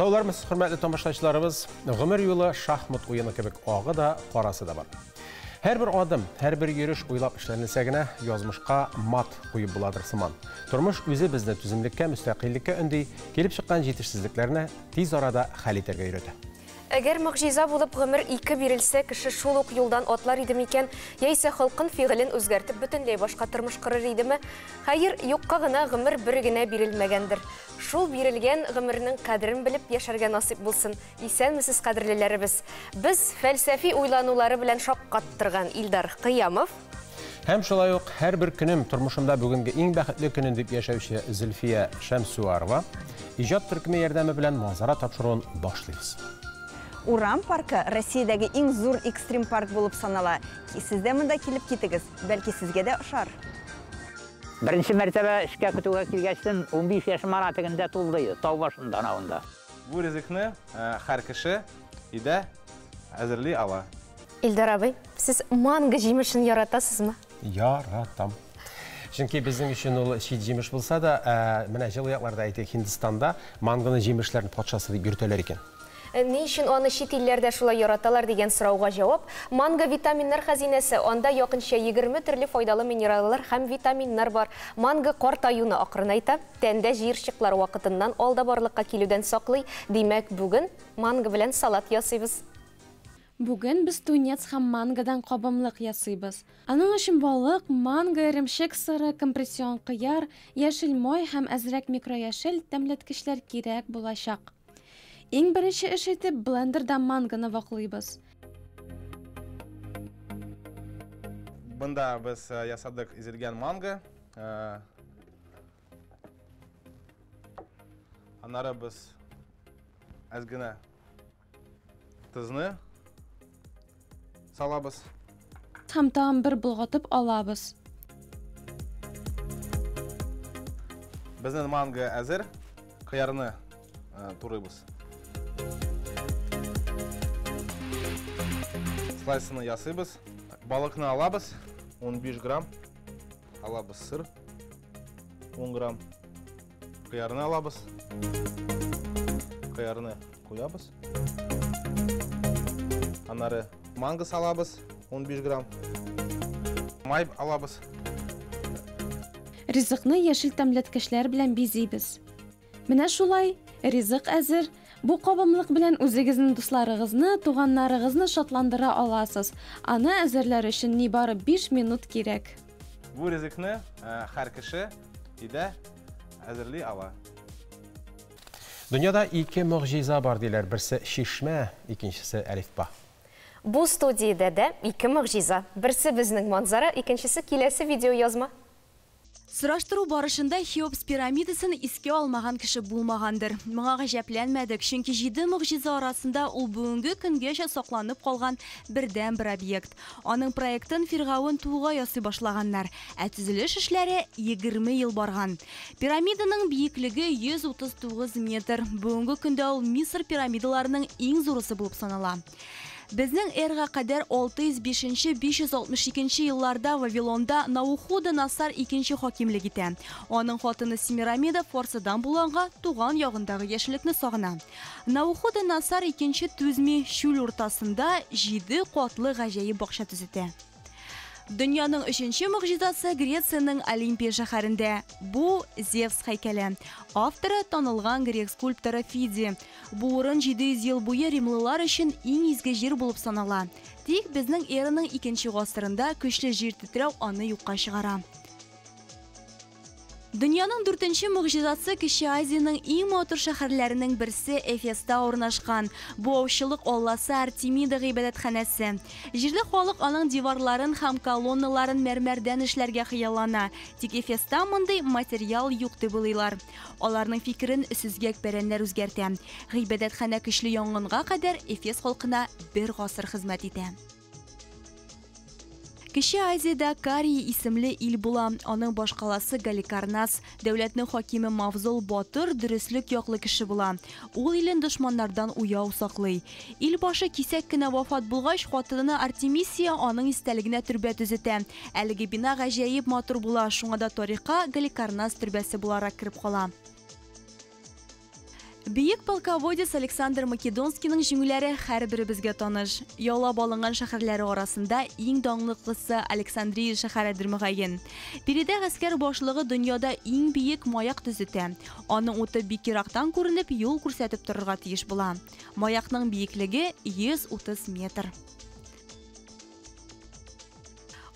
Sağlarmız, hürmetli tomoshlachilarimiz, g'umir yo'li şahmat o'yini kebek og'i da, qorasi da bor. Her bir adım, her bir yürüyüş uylab ishlanilsagina yozmishqa mat qo'yib bo'ladir simon. Turmush o'zi bizni tuzumlikka, mustaqillikka undi kelib chiqqan yetishsizliklarni tez orada hal eterga o'rgatadi. Әгәр мөгъҗиза булып гомер ике бирелсә, кеше шул ук юлдан атлар иде микән, яисә халкын фигылен үзгәртеп бөтенләй башка тормыш кырыр идеме? Хәер, юкка гына гомер бер генә бирелмәгәндер. Шул бирелгән гомернең кадерен белеп яшәргә насыйп булсын. Исәнмесез, кадерлеләребез. Без фәлсәфи уйланулары белән шаккаттырган Илдар Кыямов. Һәм шулай ук һәр бер көнем тормышымда бүгенге иң бәхетле көнем дип яшәүче Зөлфия Шәмсуарова иҗат төркеме ярдәме белән манзара тапшыруын башлыйбыз. Урам паркы Россиядәге иң зур экстрим парк булып санала. Сез дә монда килеп китегез, бәлки сезгә дә ошар. Беренче мәртәбә эшкә көтүгә килгәчтен 15 яшыма тегендә тулды, тау башында анавында. Бу ризыкны һәр кеше иде әзерли ала. Илдар абый, сез манго җимешен яратасызмы? Яратам. Чөнки безнең өчен ул шит җимеш булса да, менә җылы якларда әйтик, Һиндстанда мангоны җимешләрнең патшасы дип йөртәләр икән. Ни өчен аны чит илләрдә шулай яраталар дигән сорауга җавап, манго витаминнар хәзинәсе, анда якынча 20 төрле файдалы минераллар һәм витаминнар бар. Манго картаюны акрынайта, тәндә җыерчыклар вакытыннан алда барлыкка килүдән саклый. Димәк, бүген манго белән салат ясыйбыз. Бүген без тунец һәм мангодан кабымлык ясыйбыз. Аның өчен балык, манго, иремшек сыры, компрессион кыяр, яшел май һәм әзрәк микрояшел тәмләткечләр кирәк булачак. Иң беренче эш итеп блендердан мангоны ваклыйбыз. Бында без ясадык изелгән манго. Аннары без әзгенә тузны салабыз. Һәм тагын бер булгатып алабыз. Безнең манго әзер, кыярны турыйбыз. Слайсыны ясыйбыз, балыкны алабыз, 15 грамм, алабыз сыр, 10 грамм, кыярны алабыз, кыярны куябыз, аннары манго салабыз, 15 грамм, май алабыз. Ризыкны яшел тәмләткечләр белән бизибез. Менә шулай, ризык әзер. Бу кабымлык белән үзегезнең дусларыгызны, туганнарыгызны шатландыра аласыз. Аны әзерләр өчен нибары 5 минут кирәк. Бу ризыкны һәр кеше иде әзерли ала. Дөньяда ике мөгъҗиза бар диләр. Берсе шишмә, икенчесе әлифба. Бу студиядә дә ике мөгъҗиза. Берсе безнең манзара, икенчесе киләсе видео язма. Сораштыру барышында Хеопс пирамидасын искә алмаган кеше булмагандыр. Моңа гаҗәпләнмәдек, чөнки 7 мөгъҗиза арасында ул бүгенге көнгәчә сакланып калган бердән-бер объект. Аның проектын Фиргавын тууга ясый башлаганнар, ә төзелеш эшләре 20 ел барган. Пирамиданың биеклеге 139 метр. Бүгенге көндә ул Мисыр пирамидаларының иң зурысы булып санала. Безнең эрга кадәр 605-562 елларда Вавилонда Навуходоносор икенче хакимлек итә. Аның хатыны Семирамида форсадан булганга туган ягындагы яшьлекне сагына. Навуходоносор икенче түзми чүл уртасында 7 катлы гаҗәеп бакча төзетә. Дөньяның 3нче мөгъҗизасы Грециянең Олимпия шәһәрендә. Бу Зевс һәйкәле. Авторы танылган грек скульпторы Фиди. Бу урын 700 ел буе римлылар өчен иң изге җир булып санала. Тик безнең эраның 2нче гасырында көчле җир тетрәү аны юкка чыгара. Дөньяның 4нче мөгъҗизасы Кече Азияның иң матур шәһәрләренең берсе Эфеста урнашкан. Бу аучылык алласы Артемида гыйбадәтханәсе. Җирле халык аның диварларын һәм колонналарын мәрмәрдән эшләргә хыяллана. Тик Эфеста мондый материал юк дип уйлыйлар. Аларның фикерен сөзгәк бәрәннәр үзгәртә. Гыйбадәтханә көчле янгынга кадәр Эфес халкына 1 гасыр хезмәт итә. Кече Азиядә Карий исемле ил була. Аның башкаласы Галикарнас, дәүләтнең хакиме Мавзул Батыр дөрестлек яклы кеше була. Ул илен дошманнардан уяу саклый. Ил башы кисәк кенә вафат булгач, хатыны Артемисия аның истәлегенә төрбә төзетә. Әлеге бина гаҗәеп матур була, шуңа да тарихка Галикарнас төрбәсе буларак кирип кала. Бейік полководец Александр Македонскийның жеңүләре һәрберебезгә таныш. Яулап алынган шәһәрләре арасында иң даңлыклысы Александрия шәһәридер мөгаен. Биредә гаскәр башлыгы дөньяда иң бийек маяк төзетә. Аның уты бик ерактан күренеп, юл күрсәтеп торырга тиеш була. Маякның бийеклеге 130 метр.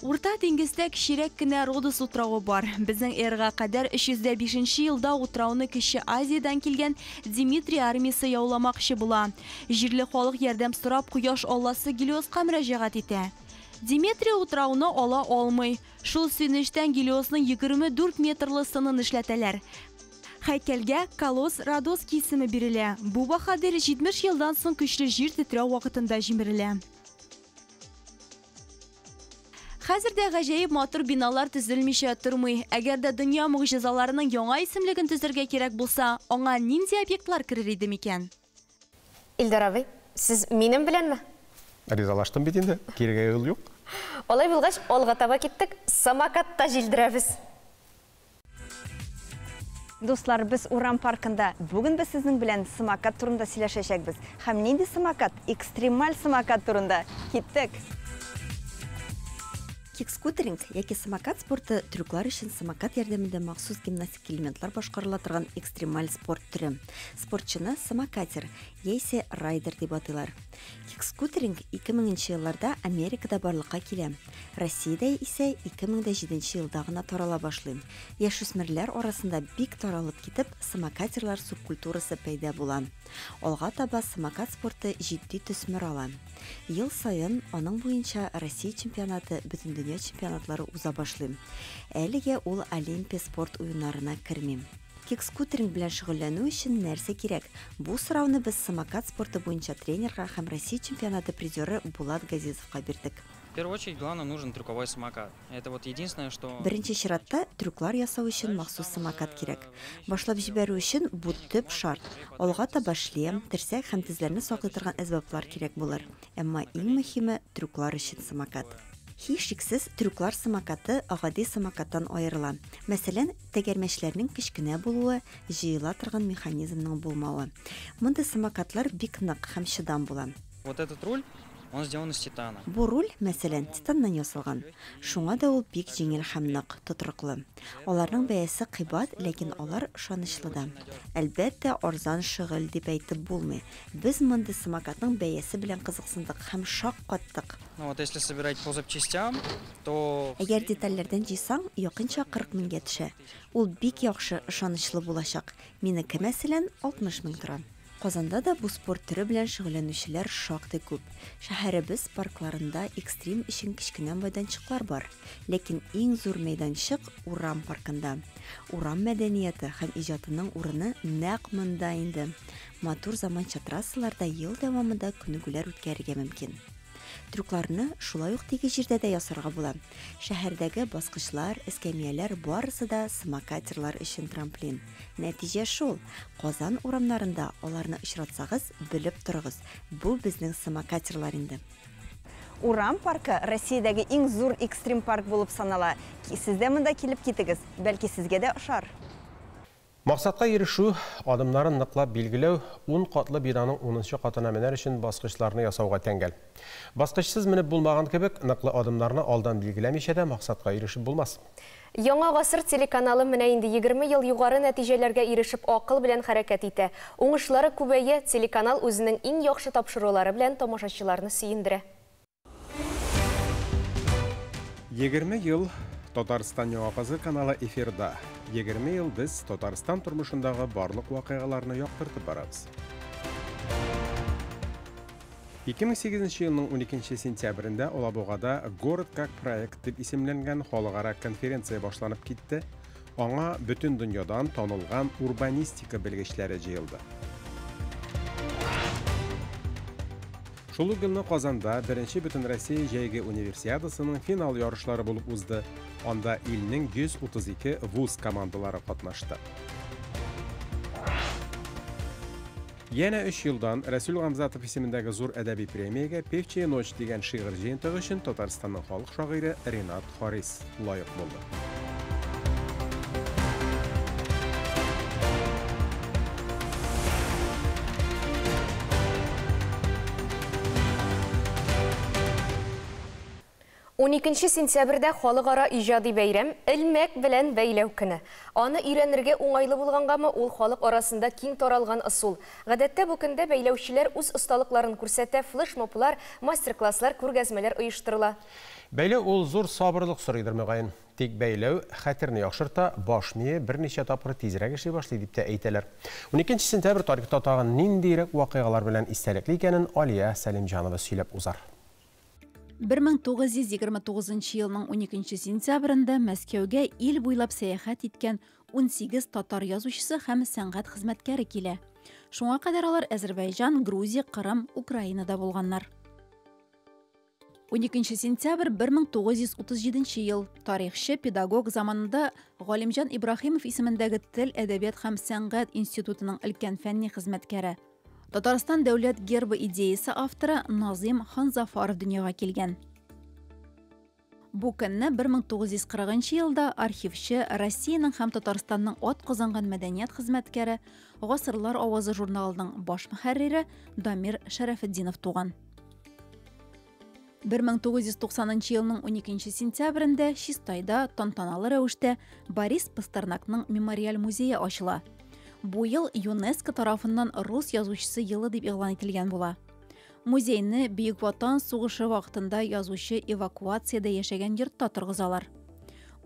Урта диңгездә кичерәк кенә Родос утрауы бар. Безнең эрга кадәр 305 елда утрауны Кече Азиядан килгән Дмитрий армиясе яуламакчы була. Җирле халык ярдәм сорап Кояш алласы Гелиоска мөрәҗәгать итә. Дмитрий утрауны ала алмый. Шул сөйнештән Гелиосның 24 метрлы сынын эшләтәләр. Һәйкәлгә Колосс Родосский исеме бирелә. Бу баһадир 70 елдан соң көчле җир тетрәү вакытында җимерелә. Хәзердә гаҗәеп матур биналар төзелмичә тормый. Әгәр дә дөнья мөгъҗизаларының яңа исемлеген төзергә кирәк булса, аңа нинди объектлар керер иде микән? Илдар абый, сез минем беләнме? Ризалаштым бит инде, кирегә юл юк. Алай булгач, алга таба киттек, самокатта җилдерәбез. Дуслар, без Урам паркында. Бүген без сезнең белән самокат турында сөйләшәчәкбез. Һәм нинди самокат? Экстремаль самокат турында. Киттек. Кик-скутеринг яки самокат спорты трюклар өчен самокат ярдәмендә махсус гимнастик элементлар башкарыла торган экстремаль спорт түрі. Спортчыны самокатер яисә райдер дип атыйлар. Кик-скутеринг 2000 елларда Америкада барлыкка килә. Россиядә исә 2007 елда гына тарала башлый. Яшүсмерләр арасында бик таралып китеп, самокатерлар субкультурасы пәйда була. Алга таба самокат спорты җитди төсмер ала. Ел сайын аның буенча Россия чемпионаты, бөтен дөнья чемпионатлары уза башлый. Әлегә ул Олимпия спорт уеннарына керми. Кик-скутеринг белән шөгыльләнү өчен нәрсә кирәк? Бу сорауны без самокат спорты буенча тренерга һәм Россия чемпионаты призеры Булат Газизовка бирдек. В первую очередь, главное, нужен трюковой самокат. Это вот единственное, что... Беренче чиратта трюклар ясау өчен махсус самокат кирәк. Башлап җибәрү өчен бу төп шарт. Алга таба шлем, терсәк һәм тезләрне саклый торган әсбаплар кирәк булыр. Әмма иң мөһиме трюклар өчен самокат. Һичшиксез трюклар самокаты гади самокаттан аерыла. Мәсәлән, тәгәрмәчләрнең кечкенә булуы, җыела торган механизмның булмавы. Монда самокатлар бик нык һәм чыдам була. Вот этот руль, он сделан из титана. Бу руль, мәсәлән, титаннан ясалган. Шуңа да ул бик җиңел һәм нык, тотрыклы. Аларның бәясе кыйбат, ләкин алар ышанычлы да. Әлбәттә, арзан шөгыль дип әйтеп булмый. Без монда самокатның бәясе белән кызыксындык һәм шаккаттык. Ну вот если собирать по запчастям, то... Әгәр детальләрдән җыйсаң, якынча 40 меңгә төшә. Ул бик яхшы, ышанычлы булачак. Минеке мәсәлән 60 мең тора. Казанда да бу спорт түрі белән шөгыльләнүчеләр шактый күп. Шәһәребез паркларында экстрим өчен кечкенә мәйданчыклар бар. Ләкин иң зур мәйданчык Урам паркында. Урам мәдәнияте һәм иҗатының урыны нәкъ монда инде. Матур заманча трассаларда ел дәвамында күнегүләр үткәрергә мөмкин. Трюкларны шулай ук теге җирдә дә ясарга була. Шәһәрдәге баскычлар, эскәмияләр барысы да самокатерлар өчен трамплин. Нәтиҗә шул: Казан урамнарында аларны очратсагыз, белеп торыгыз. Бу безнең самокатерлар инде. Урам паркы Россиядәге иң зур экстрим парк булып санала. Сез дә монда килеп китегез, бәлки сезгә дә ошар. Мақсатқа ерешу, адымнарын ныклап билгеләү, 10 катлы бинаның 10-нчы катына менәр өчен баскычларны ясауга тәңгәл. Баскычсыз менеп булмаган кебек, ныклы адымнарны алдан билгеләмичә дә мақсатка ирешеп булмас. Яңа гасыр телеканалы менә инде 20 ел югары нәтиҗәләргә ирешеп акыл белән хәрәкәт итә. Уңышлары күбәя, телеканал үзенең иң яхшы тапшырулары белән тамашачыларны сөендерә. 20 ел Татарстан Яңа каналы эфирда. 20 ел без Татарстан тормышындагы барлык вакыйгаларны яктыртып барабыз. 2008 елның 12 сентябрендә Алабугада «Город как проект» дип исемләнгән халыкара конференция башланып китте. Аңа бөтен дөньядан танылган урбанистика белгечләре җыелды. Шул елны Казанда беренче бөтен Россия җәйге универсиадасының финал ярышлары булып узды. Анда илнең 132 вуз командалары катнашты. Яна 3 елдан Расул Гамзатов исемендәге зур әдәби премиягә «Певчая ночь» дигән шигырь җыентыгы өчен Татарстанның халык шагыйре Ринат Харис лаек булды. 12 сентябрьдә халыкара иҗади бәйрәм илмәк белән бәйләү көне. Аны өйрәнергә уңайлы булгангамы ул халык арасында киң таралган ысул. Гадәттә бу көндә бәйләүчеләр үз осталыкларын күрсәтә, флешмоблар, мастер-класслар, күргәзмәләр оештырыла. Бәйләү ул зур сабырлык сорыйдыр мөгаен. Тик бәйләү хәтерне яхшырта, баш мие берничә тапкыр тизрәк эшли башлый дип тә әйтәләр. 12 сентябрь тарихта тагын ниндирәк вакыйгалар белән истәлекле икәнен Алия Сәлимҗанова сөйләп узар. 1929 елның 12 сентябрендә Мәскәүгә ил буйлап сәяхәт иткән 18 татар язучысы һәм сәнгать хезмәткәре килә. Шуңа кадәр алар Азәрбайҗан, Грузия, Кырым, Украинада булганнар. 12 сентябрь 1937 ел. Тарихчы, педагог заманында Галимҗан Ибраһимов исемендәге Тел, әдәбият һәм сәнгать институтының өлкән фәнни хезмәткәре. Татарстан дәүләт гербы идеясы авторы Назим Ханзафаров дөньяга килгән. Бу көнне 1940 елда архивчы, Россиянең һәм Татарстанның ат казанган мәдәният хезмәткәре, Гасырлар авазы журналының баш мөхәррире Дамир Шәрәфетдинов туган. 1990 елның 12 сентябрендә Чистайда тантаналы рәвештә Борис Пастернакның мемориаль музее ачыла. Бу ел ЮНЕСКО тарафыннан рус язучысы елы дип игълан ителгән була. Музейны Бөек Ватан сугышы вакытында язучы эвакуациядә яшәгән йортта торгызалар.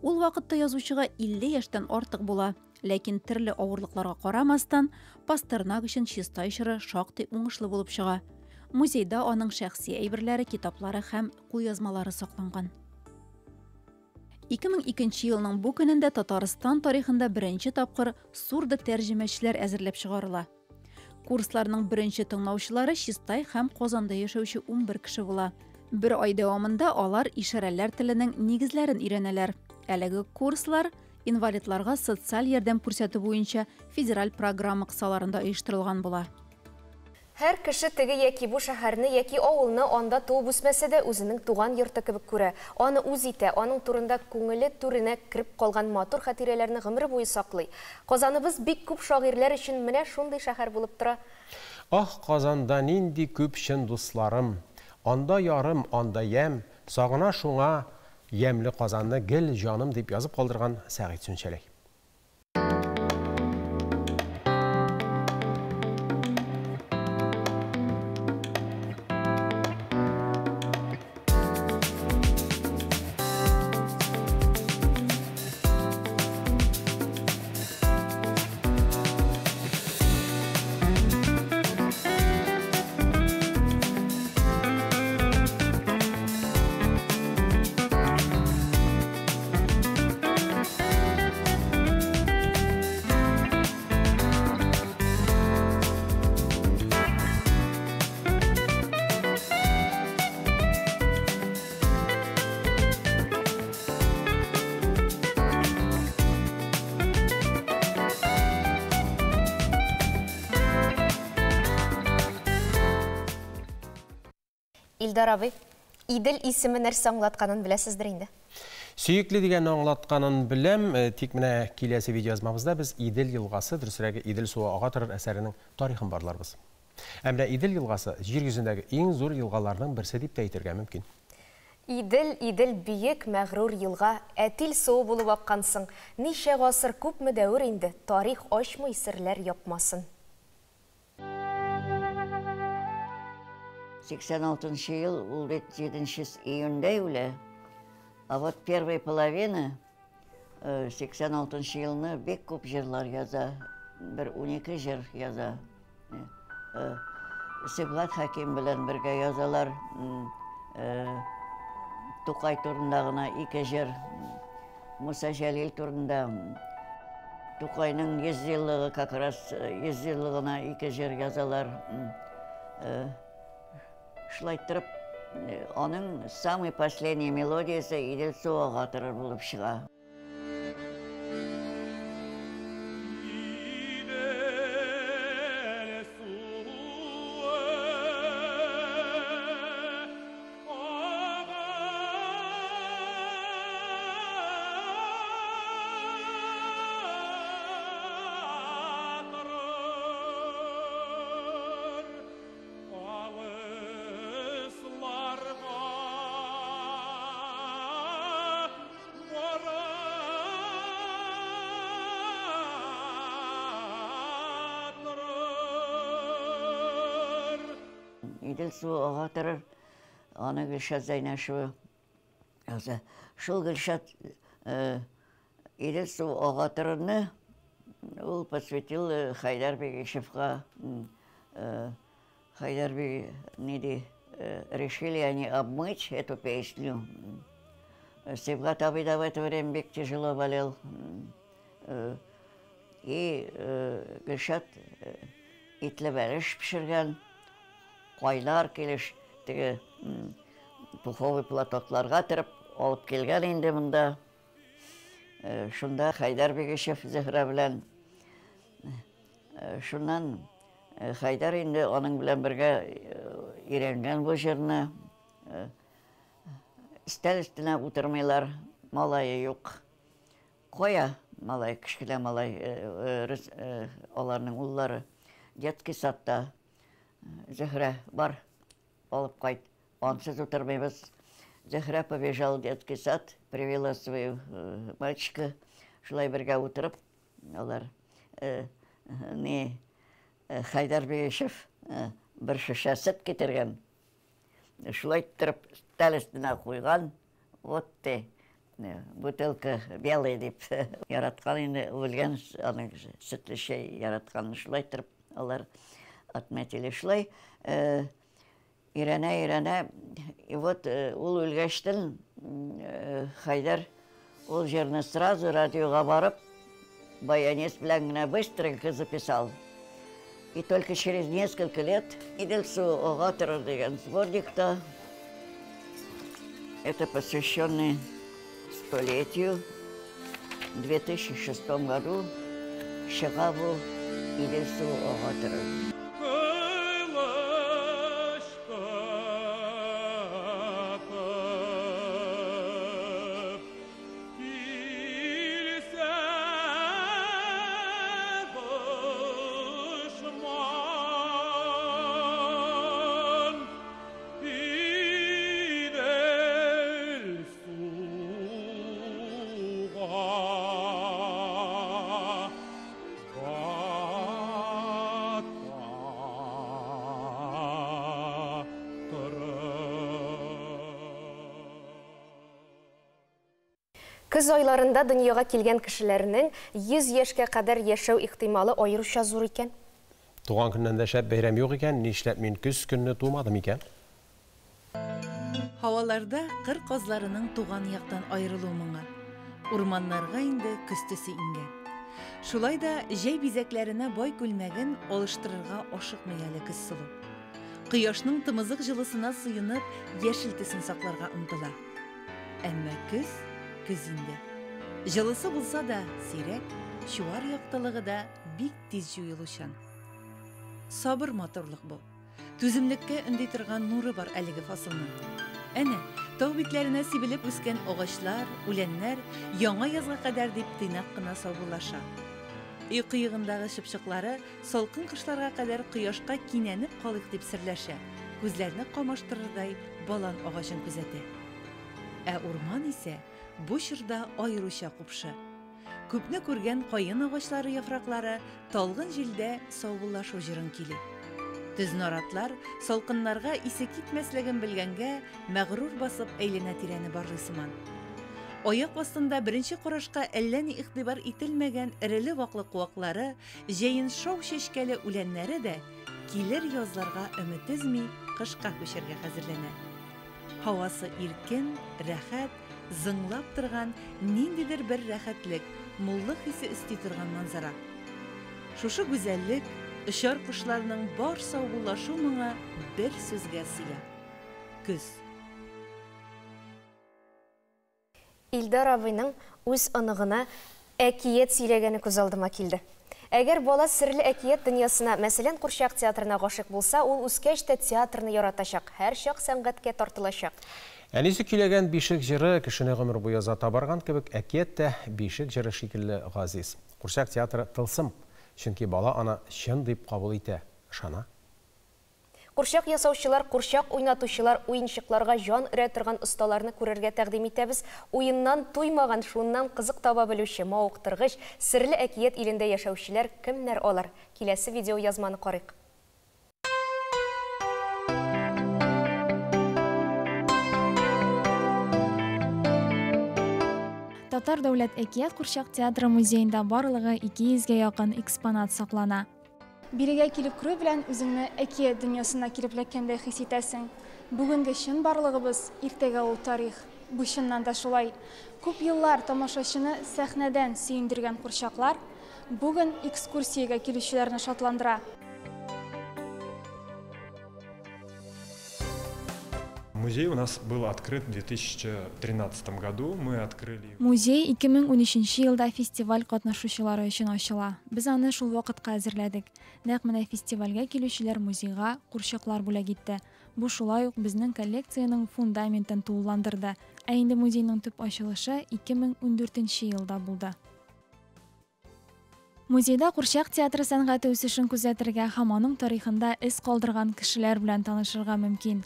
Ул вакытта язучыга 50 яшьтән артык була, ләкин төрле авырлыкларга карамастан Пастернак өчен Чистай чоры шактый уңышлы булып чыга. Музейда аның шәхси әйберләре, китаплары һәм кулъязмалары сакланган. 2002 елның бу көнендә Татарстан тарихында беренче тапкыр сурда тәрҗемәчеләр әзерләп чыгарыла. Курсларның беренче тыңлаучылары Чистай һәм Казанда яшәүче 11 кеше була. Бер ай дәвамында алар ишарәләр теленең нигезләрен өйрәнәләр. Әлеге курслар инвалидларга социаль ярдәм күрсәтү буенча федераль программа кысаларында оештырылган була. Һәр кеше теге яки бу шәһәрне яки авылны анда туып үсмәсә дә үзенең туган йорты кебек күрә. Аны үз итә, аның турында күңеле түренә кирип калган матур хатирәләрне гомер буе саклый. Казаныбыз бик күп шагыйрьләр өчен менә шундый шәһәр булып тора. Ах, Казанда нинди күп чын дусларым, анда ярым, анда ям, сагына шуңа ямлы Казанны гел җаным дип язып калдырган Сәгыйть Сүнчәләй. Илдар абый, Идел исеме нәрсә аңлатканын беләсездер инде. Сөйекле дигәнне аңлатканын беләм, тик менә киләсе видеоязмабызда без Идел елгасы, дөресрәге Идел суы ага торыр әсәренең тарихын барларбыз. Әмма Идел елгасы җир йөзендәге иң зур елгаларның берсе дип әйтергә мөмкин. Идел биек мәгърур елга, әтил суы булып аккансың. Ничә гасыр күпме дәвер инде, тарих ачмый серләр япмасын. 86 ел, ул бит 7 июньдә үлә. А вот первая половина 86 елны бик күп җырлар яза. Бер 12 җыр яза. Сибгат Хаким белән бергә язалар. Тукай турында гына 2 җыр. Муса Җәлил турында. Тукайның 100 еллыгы, как раз 100 еллыгына 2 җыр язалар. Шулай торып, аның самый последняя мелодиясе Идел суы ага торыр булып чыга. идел су оға тұрыр, аны Гүлшат Зайнашева. Шул Гүлшат идел су оға тұрырны ол посвятил Хайдар Бегишевқа. Хайдар Беги решили они обмыть эту песню. Сибгат Абида в это время бек тяжело болел. И Гүлшат итлебәріш пішірген, қойлар келіш, пуховый платокларға тұрып, олып келген енді мұнда. Шында Хайдар Бегишев Зөһрә белән. Шуннан Хайдар енді оның белән бергә өйрәнгән бу җырны. Стәл өстенә утырмыйлар, малайы юк. Коя, малай, кішкіле малай, оларның уллары. Детский садта Зөһрә бар, алып кайт. Онсыз утырмыйбыз. Зөһрә побежал в детский сад, привела свою мальчика. Шулай бергә утырып, олар Хайдар Бегишев бір шиша сөт кетірген. Шулай тұрып, стәл өстенә қойған. Вот те, бутылка белый деп яратқан енді өлген сүтлі шай яратқанын шулай тұрып, олар отметили шулай. Ирәнә, и вот ол өлгәштен Хайдар ол жеріне сразу радиоға барып, баянец белән генә быстренько записал. И только через несколько лет идел су оға тұрыр деген сборникта. Это посвященный столетию. В 2006 году Шагаву идел су оға тұрыр. Көз айларында дөньяга килгән кешеләрнең 100 яшькә кадәр яшәү ихтималы аеруча зур икән. Туган көннән дә шәп бәйрәм юк икән, нишләп мин көз көнне тумадым икән? Һаваларда кыр казларының туган яктан аерылу моңы. Урманнарга инде көз төсе ингән. Шулай да җәй бизәкләренә бай күлмәген алыштырырга ашыкмый әле көз сылу. Кояшның тымызык җылысына сыенып, яшел төсен сакларга омтыла. Әмма көз инде. Җылысы булса да сирәк, чуар яктылыгы да бик тиз җуелучан. Сабыр матурлык бу. Түземлеккә өнди торган нуры бар әлеге фасылның. Әнә, тау битләренә сибелеп үскән агачлар, үләннәр яңа язга кадәр дип тыйнак кына саубуллаша. Өй кыегындагы чыпчыклары салкын кышларга кадәр кояшка кинәнеп калык дип серләшә. Күзләрне камаштырырдай балан агачын күзәтә. Ә урман исә бу чорда аеруча купшы. Күпне күргән кайын агачлары яфраклары талгын җилдә саубуллашу җырын кили. Төз наратлар салкыннарга исе китмәслеген белгәнгә мәгърур басып әйләнә тирәне барлый сыман. Аяк астында беренче карашка әллә ни игътибар ителмәгән иреле ваклы куаклары, җәен шау чәчкәле үләннәре дә килер язларга өмет өзми кышка күчәргә хәзерләнә. Һавасы иркен, рәхәт, зыңлап торган ниндидер бер рәхәтлек, муллык хисе өсти торган манзара. Шушы гүзәллек Ышар кушларның бар саубуллашу моңа бер сүзгә сыя. Көз. Илдар абыйның үз анығына әкиет сөйләгәне күз алдыма килде. Әгәр бала серле әкиет дөньясына, мәсәлән, Курчак театрына гашык булса, ул үскәч тә театрны яратачак, һәр чак сәнгатькә тартылачак. Әнисе көйләгән бишек җыры кешене гомер буе озата барган кебек, әкият тә бишек җыры шикелле газиз. Курчак театры тылсым, чөнки бала аны чын дип кабул итә, ышана. Курчак ясаучылар, курчак уйнатучылар, уенчыкларга жан өрә торган осталарны күрергә тәкъдим итәбез. Уеннан туймаган, шуннан кызык таба белүче, мавыктыргыч, серле әкият илендә яшәүчеләр кемнәр алар? Киләсе видео язманы карыйк. Татар дәүләт әкият Курчак театры музейында барлыгы 200-гә якын экспонат саклана. Бирегә килеп керү белән үзеңне әкият дөньясына килеп эләккәндәй хис итәсең. Бүгенге чын барлыгыбыз иртәгә ул тарих. Бу чыннан да шулай. Күп еллар тамашачыны сәхнәдән сөендергән курчаклар бүген экскурсиягә килүчеләрне шатландыра. Музей у нас был открыт в 2013 году. Мы открыли... Музей 2013 елда фестиваль катнашучылары өчен ачыла. Без аны шул вакытка әзерләдек. Нәкъ менә фестивальгә килүчеләр музейга курчаклар бүләк итте. Бу шулай ук безнең коллекцияның фундаментын тулыландырды. Ә инде музейның төп ачылышы 2014 елда булды. Музейда Курчак театры сәнгате үсешен күзәтергә һәм аның тарихында эз калдырган кешеләр белән танышырга мөмкин.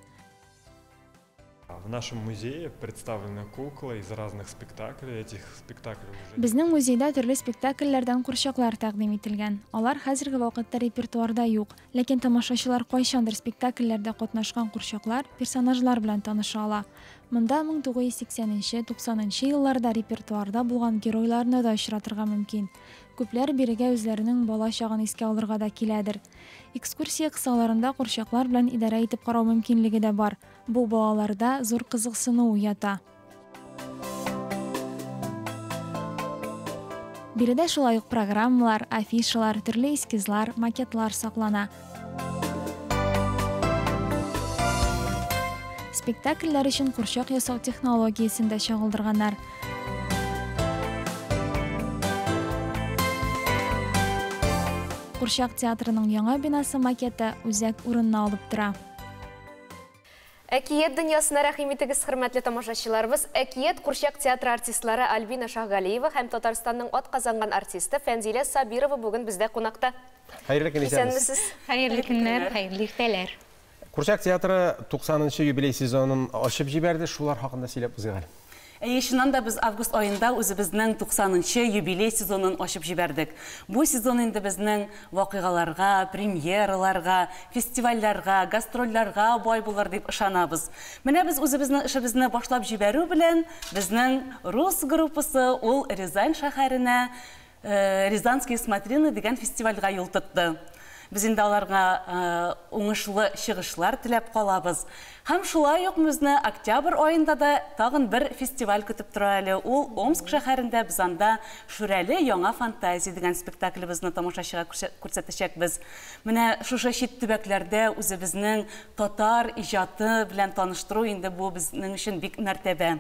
В нашем музее представлены куклы из разных спектаклей. Этих спектаклей уже... Безнең музейда төрле спектакльләрдән курчаклар тәкъдим ителгән. Алар хәзерге вакытта репертуарда юк, ләкин тамашачылар кайчандыр спектакльләрдә катнашкан курчаклар, персонажлар белән таныша ала. Монда 1980-90 елларда репертуарда булган геройларны да очратырга мөмкин. Күпләр бирегә үзләренең бала чагын искә алырга да киләдер. Экскурсия кысаларында курчаклар белән идарә итеп карау мөмкинлеге дә бар. Бу балаларда зур кызыксыну уята. Биредә шулай ук программалар, афишалар, төрле эскизлар, макетлар саклана. Спектакльләр өчен курчак ясау технологиясен дә чагылдырганнар. Курчак театрының яңа бинасы макеты үзәк урынны алып тора. Әкият дөньясына рәхим итегез, хөрмәтле тамашачыларыбыз. Әкият Курчак театры артистлары Альбина Шахгалиева һәм Татарстанның атказанган артисты Фәнзилә Сабирова бүген бездә кунакта. Хәерле көн исәнмесез. Хәерле көннәр, хәерле иртәләр. Курчак театры 90-нчы юбилей сезонын ачып җибәрде. Шулар хакында сөйләп үзгәрә. Шуннан да біз август айында үзебезнең 90-нчы юбилей сезонын ачып җибәрдек. Бу сезон инде безнең вакыйгаларга, премьераларга, фестивальләргә, гастрольләргә бай булыр дип ышанабыз. Менә без үзебезнең эшебезне башлап җибәрү белән безнең рус группасы ул Рязань шәһәренә Рязанские смотрины дигән фестивальгә юл тотты. Biz инде аларга уңышлы чыгышлар теләп калабыз. Һәм шулай ук безне октябрь аенда да тагын бер фестиваль көтеп тора әле. Ул Омск шәһәрендә без анда Шүрәле яңа фантазия дигән спектаклебезне тамашачыга күрсәтәчәкбез. Менә шушы чит төбәкләрдә үзебезнең татар иҗаты белән таныштыру инде бу безнең өчен бик мәртәбә.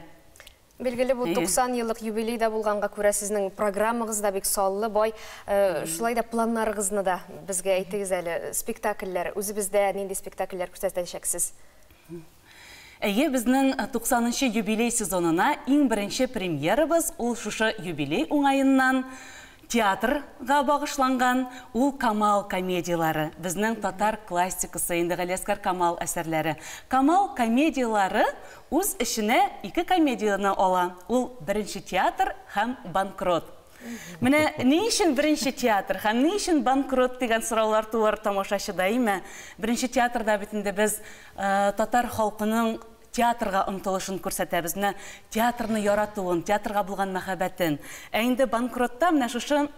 Белгеле бу 90 еллык юбилейда булганга күрә сезнең программагыз да бик саллы, бай. Шулай да планнарыгызны да безгә әйтегез әле. Спектакльләр, үзебездә нинди спектакльләр күрсәтәчәксез? Безнең 90-нчы юбилей сезонына иң беренче премьерабыз ул шушы юбилей уңаеннан театрга багышланган ул Камал комедиялары. Безнең татар классикасы инде Галиәскәр Камал әсәрләре. Камал комедиялары үз эшенә 2 комедияны ала. Ул беренче театр һәм банкрот. Менә ни өчен беренче театр һәм ни өчен банкрот дигән сораулар тууар тамашачыда име. Беренче театрда бит инде без татар халкының театрга омтылышын күрсәтәбез, театрны яратуын, театрга булган мәхәббәтен. Ә инде банкротта менә шушы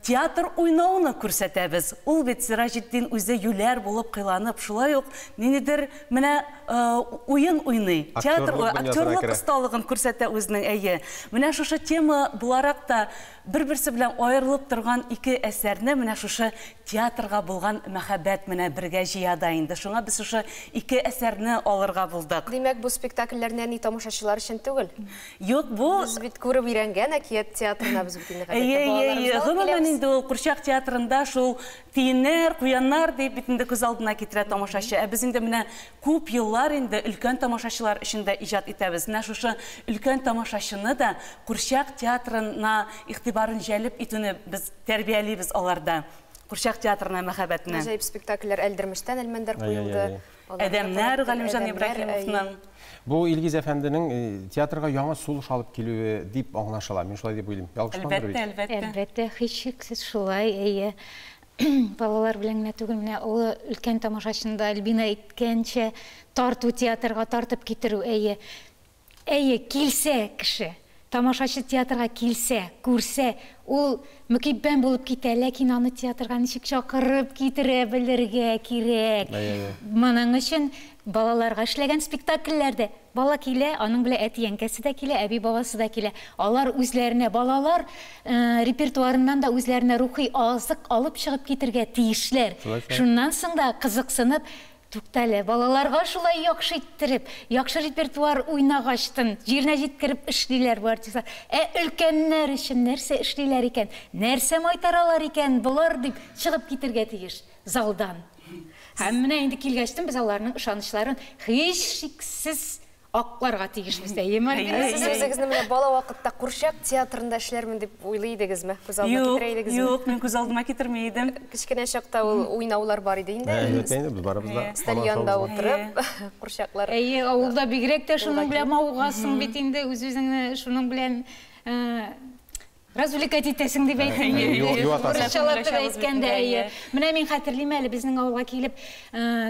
театр уйнауны күрсәтәбез. Ул бит Сиражетдин үзе юләр булып кыйланып, шулай ук ниндидер менә уен уйный. Театр актерлык осталыгын күрсәтә үзенең әйе. Менә шушы тема буларак та бер-берсе белән аерылып торган 2 әсәрне менә шушы театрга булган мәхәббәт менә бергә җыяда инде. Шуңа без шушы 2 әсәрне алырга булдык. Димәк, бу спектакльләрне ни тамашачылар өчен түгел? Юк, бу без бит күреп өйрәнгән әкият театрына без бит инде инде ул Курчак театрында шул тиеннәр, куяннар дип бит инде күз алдына китерә тамашачы. Ә без инде менә күп еллар инде өлкән тамашачылар өчен дә иҗат итәбез. Менә шушы өлкән тамашачыны да Курчак театрына игътибарын җәлеп итүне без тәрбиялибез аларда. Курчак театрына мәхәббәтне. Гаҗәеп спектакльләр әлдермештән әлмәндәр куелды. Әдәмнәр Галимҗан Ибраһимовның Бу Илгиз әфәнденең театрга яңа сулыш алып килүе дип аңлашыла. Мин шулай дип уйлыйм. Ялгышмадыр бит? Әлбәттә, һичшиксез шулай. Әйе. Балалар белән генә түгел, менә ул өлкән тамашачында Альбина әйткәнчә тарту театрга тартып китерү, әйе. Әйе, килсә кеше, тамашачы театрга килсә, күрсә, ул мөкиббән булып китә, ләкин аны театрга ничек чакырып китерә белергә кирәк. Моның өчен балаларга эшләгән спектакльләрдә бала килә, аның белән әти янкәсе дә килә, әби бабасы да килә. Алар үзләренә, балалар репертуарыннан да үзләренә рухи азык алып чыгып китергә тиешләр. Шуннан соң да кызыксынып, туктале, балаларга шулай яхшы иттереп, яхшы репертуар уйнагачтын, җиренә җиткереп эшлиләр бу артистлар. Өлкәннәр өчен нәрсә эшлиләр икән, нәрсә майтаралар икән булар дип чыгып китергә тиеш залдан. Һәм менә инде килгәчтен без аларның ышанычларын һич шиксез акларга тиешбез дә. Сез үзегезне менә бала вакытта Курчак театрында эшләрмен дип уйлый идегезме? Күз алдына китерә идегезме? Юк, мен күз алдыма китермәй идем. Кичкенә чакта ул уйнаулар бар иде инде. Без барыбызда стадионда утырып, Курчаклар. Әйе, авылда бигрәк тә шуның белән маугасың бит инде, үз-үзеңне шуның белән развлекать итәсең дип әйтәм. Курчалап әйткәндә, менә мин хәтерлим әле, безнең авылга килеп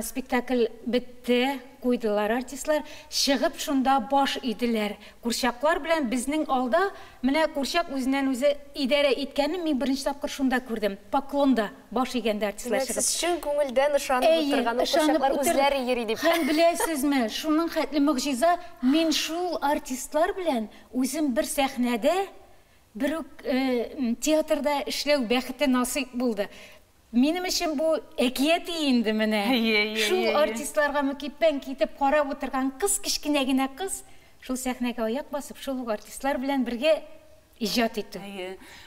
спектакль бетте, куйдылар артистлар, чыгып шунда баш иделәр. Курчаклар белән безнең алда, менә Курчак үзеннән үзе идарә иткәнне мин беренче тапкыр шунда күрдем. Поклонда баш игәндә артистлар чыгып. Сез чын күңелдән ышанып утырган Курчаклар үзләре йөри дип. Һәм беләсезме, шуның хәтле мөгъҗиза, мин шул артистлар белән үзем бер сәхнәдә bir teatrda эшләү бәхете насыйп булды. Минем өчен бу әкият инде менә. Шул артистларга мөкиббән китеп карап утырган кыз, кичкенә генә кыз, шул сәхнәгә аяк басып, шул артистлар белән бергә иҗат итте.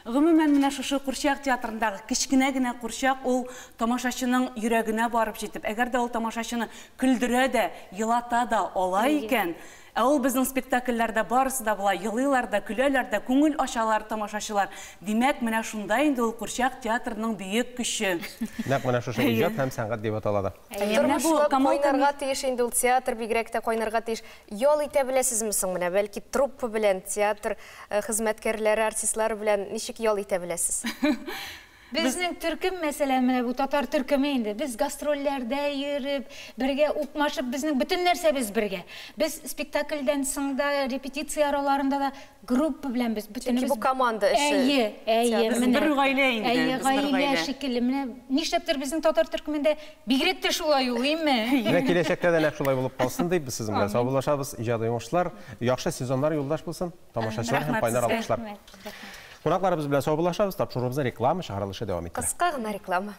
Гомумән менә шушы Курчак театрындагы кичкенә генә Курчак ул тамашачының йөрәгенә барып җитеп, әгәр дә ул тамашачыны көлдерә дә, елата да ала икән, ул безнең спектакльләрдә барысы да була, елыйлар да, көләләр да, күңел ачалар тамашачылар. Димәк, менә шунда инде ул Курчак театрының бөек көче. Нәкъ менә шушы иҗат һәм сәнгать дип аталады. Тормышлап кайнарга тиеш инде ул театр, бигрәк тә кайнарга тиеш. Ял итә беләсезме соң менә, бәлки труппа белән, театр хезмәткәрләре, артистлар белән ничек ял итә беләсез? Безнең төркем мәсәлән менә бу татар төркеме инде. Без гастрольләрдә йөреп, бергә укмашып, безнең бөтен нәрсәбез бергә. Без спектакльдән соң да, репетиция араларында да группа белән без бөтенебез. Бу команда эше. Менә бер гаилә инде. Гаилә шикелле. Менә нишләптер безнең татар төркемендә бигрәк тә шулай уймы? Менә киләчәктә дә нәкъ шулай булып калсын дип, без сезнең белән саубуллашабыз. Иҗади уңышлар, яхшы сезоннар юлдаш булсын. Тамашачылар һәм кайнар алкышлар. Кунакларыбыз белән саубуллашабыз, тапшыруыбызны реклама чыгарылышы дәвам итә. Кыска гына реклама.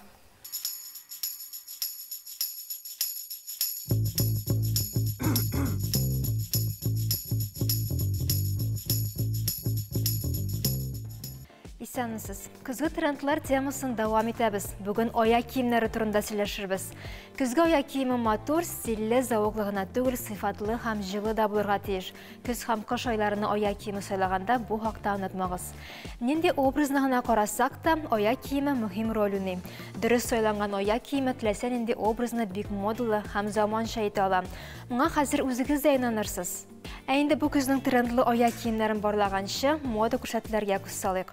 Исәнмесез. Көзге трендлар темасын дәвам итәбез. Бүген аяк киемнәре турында сөйләшербез. Көзге аяк киеме матур, стильле, зауыклы гына түгел, сыйфатлы һәм җылы да булырга тиеш. Көз һәм кыш айларына аяк киеме сайлаганда бу хакта онытмагыз. Нинди образны гына карасак та, аяк киеме мөһим роль уйный. Дөрес сайланган аяк киеме теләсә нинди образны бик модалы һәм заманча итә ала. Моңа хәзер үзегез дә инанырсыз. Ә инде бу көзнең трендлы аяк киемнәрен барлаганчы, мода күрсәтүләргә күз салыйк.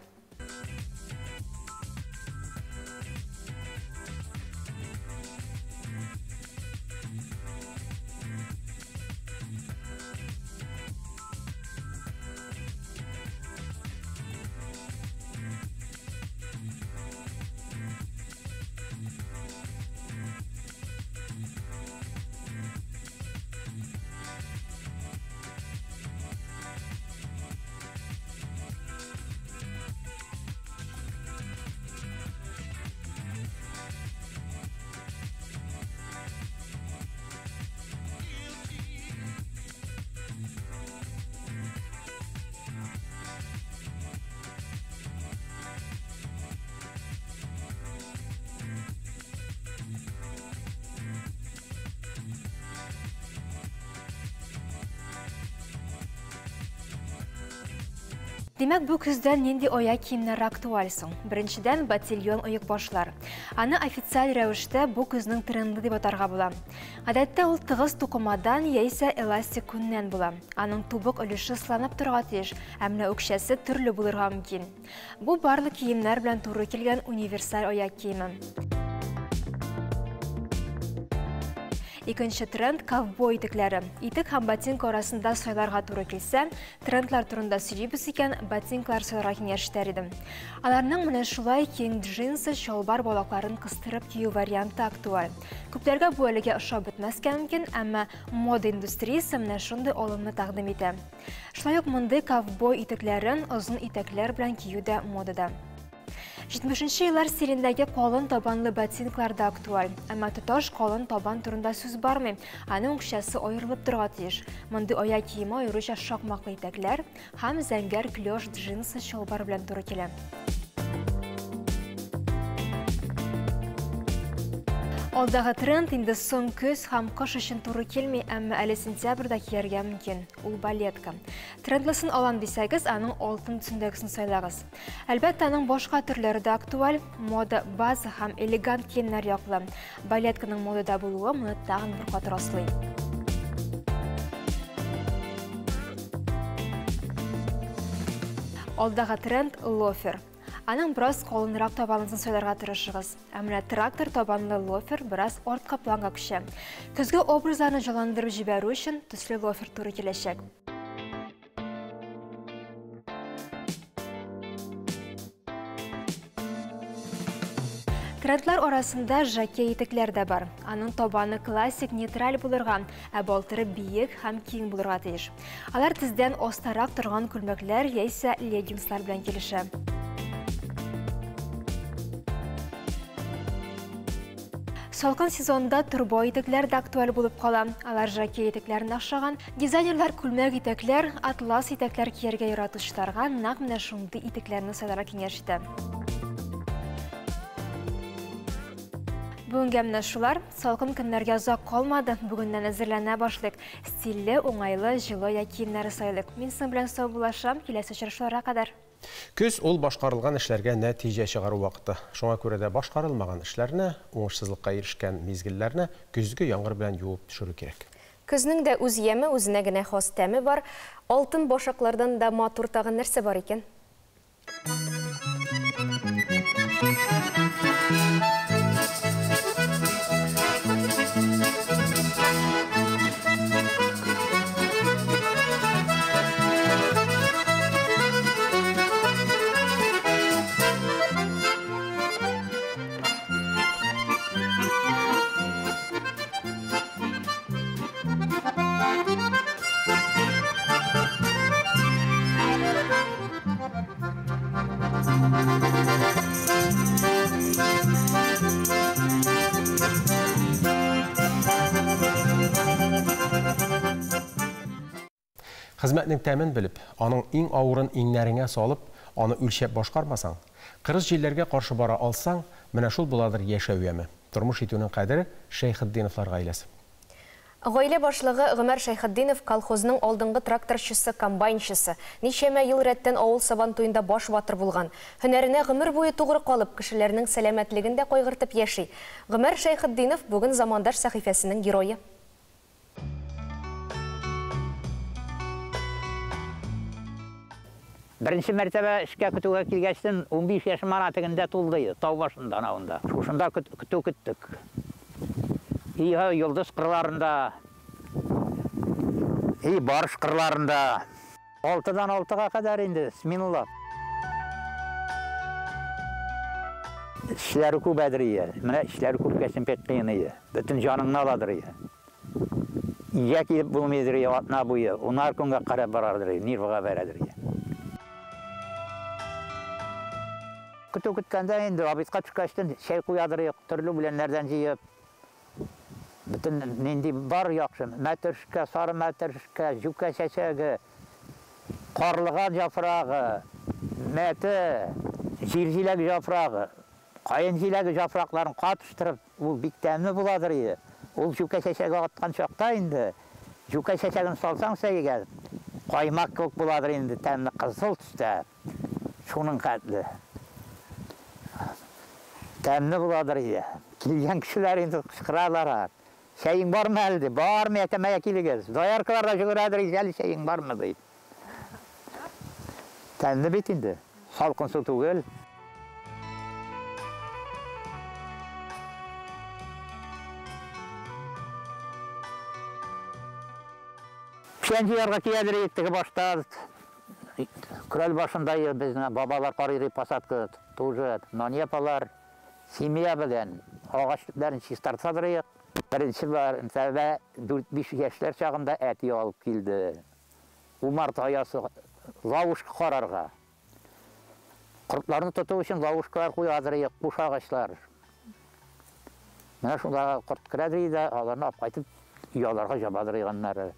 Демәк, бу көздән нинди аяк киемнәре актуаль соң? Беренчедән, ботильон оек башлар. Аны официаль рәвештә бу көзнең тренды дип атарга була. Гадәттә ул тыгыз тукымадан яисә эластик күннән була. Аның тубык өлеше сыланып торга тиеш, ә менә үкчәсе төрле булырга мөмкин. Бу барлык киемнәр белән туры килгән универсаль аяк киеме. Икенче тренд – ковбой итекләре. Итек һәм ботинка арасында сайларга туры килсә, трендлар турында сөйлибез икән, ботинкалар сайларга киңәш итәр идем. Аларның менә шулай киң джинсы, шалбар балакларын кыстырып кию варианты актуаль. Күпләргә бу әлегә ошап бетмәскә мөмкин, әмма мода индустриясе менә шундый алымны тәкъдим итә. Шулай ук мондый ковбой итекләрен озын итәкләр белән кию дә модада. 70-нче еллар стилендәге калын табанлы ботинкалар да актуаль. Әмма тоташ калын табан турында сүз бармый. Аның үкчәсе аерылып торырга тиеш. Мондый аяк киеме аеруча шакмаклы итәкләр һәм зәңгәр клеш джинсы шалбар белән туры килә. Алдагы тренд инде соң көз һәм кыш өчен туры килми, әмма әле сентябрьдә кияргә мөмкин. Ул балетка. Трендлысын алам дисәгез, аның алтын төсендәгесен сайлагыз. Әлбәттә, аның башка төрләре дә актуаль. Мода, база һәм элегант киемнәр яклы. Балетканың модада булуы моны тагын бер кат раслый. Алдагы тренд лофер. Аның біраз қолынырақ табанысын сөйләргә тырышыгыз. Әмма трактор табанлы лофер біраз артка планга күчә. Көзгә образларны җанландырып җибәрү өчен төсле лофер туры киләчәк. Трендлар арасында жакей итекләр дә бар. Аның табаны классик нейтраль булырга, ә балтыры биек һәм киң булырга тиеш. Алар тиздән остарак торган күлмәкләр яисә леггинслар белән килешә. Салкын сезонда турбо итекләр дә актуаль булып кала. Алар жакей итекләрен охшаган. Дизайнерлар күлмәк итекләр, атлас итекләр кияргә яратучыларга нәкъ менә шундый итекләрне сайларга киңәш итә. Бүгенгә менә шулар. Салкын көннәргә озак калмады. Бүгеннән әзерләнә башлыйк. Стилле, уңайлы, җылы киемнәр сайлык. Мин сез белән сау булашам. Киләсе очрашуларга кадәр. Көз ул башкарылган эшләргә нәтиҗә чыгару вакыты. Шуңа күрә дә башкарылмаган эшләрне, уңышсызлыкка ирешкән мизгелләрне көзге яңгыр белән юып төшерү кирәк. Көзнең дә үз яме, үзенә генә хас тәме бар. Алтын башаклардан да матур тагын нәрсә бар икән? Хезмәтнең тәмен белеп, аның иң авырын иңнәреңә салып, аны үлчәп башкармасаң, кырыс җилләргә каршы бара алсаң, менә шул буладыр яшәү яме. Тормыш итүнең кадере Шәйхетдиновлар гаиләсе. Гаилә башлыгы Гомәр Шәйхетдинов колхозның алдынгы тракторчысы, комбайнчысы. Ничәмә ел рәттән авыл сабан туенда баш ватыр булган. Һөнәренә гомер буе тугры калып, кешеләрнең сәламәтлеген дә кайгыртып яши. Гомәр Шәйхетдинов бүген Замандаш сәхифәсенең герое. Birinci mərtəbə işə kütüyə kilgəçdən 15 yaşım aratığında tuldu, tağ başında anavında. Şuşunda kütü küttük. İyi yıldız qırlarında, iyi barış qırlarında. 6'dan 6'ga kadar indi, bismillah. İşləri kub ədir, mənə işləri kub kəsin pek qiyini, bütün canını aladır. İyə ki bunu edir, atna buyu, onlar kunga qara barardır, nirvağa verədir. Kütü kütkəndə indi, abitqa çıxaşdın, şey kuyadırıq, türlü bilenlərdən jiyib. Bütün indi var yaxşı, mətirşkə, sarı mətirşkə, jükə şəşəgi, qarlığa jafrağı, məti, jirjiləg jafrağı, qayınciləg jafraqların qatışdırıb, o bik təmli buladır. O jükə şəşəgi atqan çaqda indi, jükə şəşəgini salsan səyigə, qaymaq kök buladır indi, təmli qızıl tüstə, şunun qətli. Təmli buladır. Kilgən kişilər indi qışqırarlar. Şeyin var mı əldi? Var mı yətəməyə kilgəz? Doyarqılar da şıqıradır, izəli şeyin var mı deyib. Təmli bit indi. Salqın su tuğul. Пішен жиярға келер еттігі баштады. Күрәл башында біздің бабалар қарайры посадка тоже нонепалар, семья білен ағаштарын чистартсадырайық. Бірінші бар, сәбә 4-5 яшьләр чағында әти алып келді. Умарт аясы лавушка қарарға. Құртларны тұту үшін лавушкалар қойадырайық, құш ағашлар. Мына шунда құрт кірәдірейді, аларны ап қайтып ұяларға жабадырайғанлары.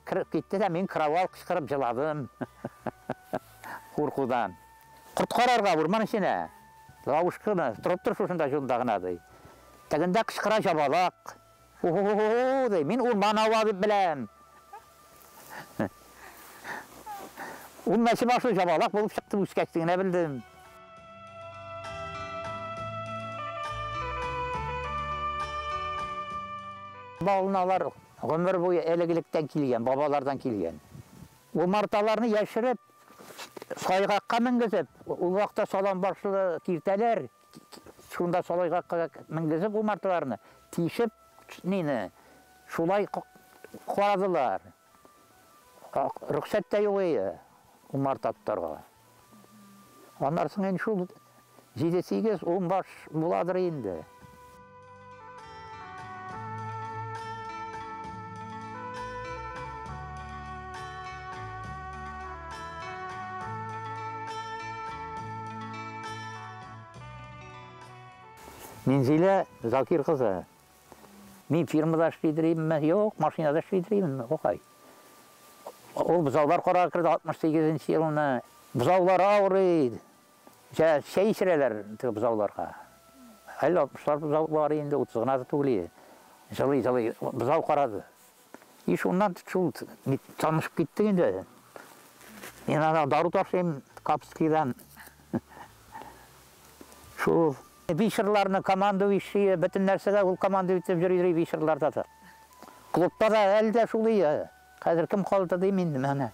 Кіріп кетті де мен кіравал қышқырып жыладым. Қорқудан. Құрт қарарға ұрман ішіне. Лавушканы тұрып тұр шушында жылдағынады. Тәгінде қышқыра жабалақ. О-о-о-о-о, мен ұрман ауады білем. Ол мәші башы жабалақ болып шықты өскәктігіне білдім. Балыналар ғұмыр бойы әлігіліктен келген, бабалардан келген. Омарталарны яшіріп, сайғаққа мінгізіп, ол вақта салан баршылы кертелер, шунда солайғаққа мінгізіп омарталарны тиішіп, шулай қорадылар. Рұқсатта еуі омартаттарға. Анарсың ән шул 7-8-10 баш бұладыр енді. Мен Зилә Закир қызы. Мен фирмада ішлейдіреймін, жоқ, машинада ішлейдіреймін, оқай. Ол бұзаулар қораға кірді 68-ші жылына. Бұзаулар ауырайды. Шәй ішірелер бұзауларға. Әлі 60-лар бұзаулар енді 30-ғына түгілі. Жылы бұзау қарады. Еш оннан танышып кеттік енді. Мен дару ташайым Капскийдан. Шул вишерларны командующие, бүтін нәрсеге ол командующие жүрейдірей вишерларда да. Клубта да әлі де шулы. Қазір кім қалды деймін мәне.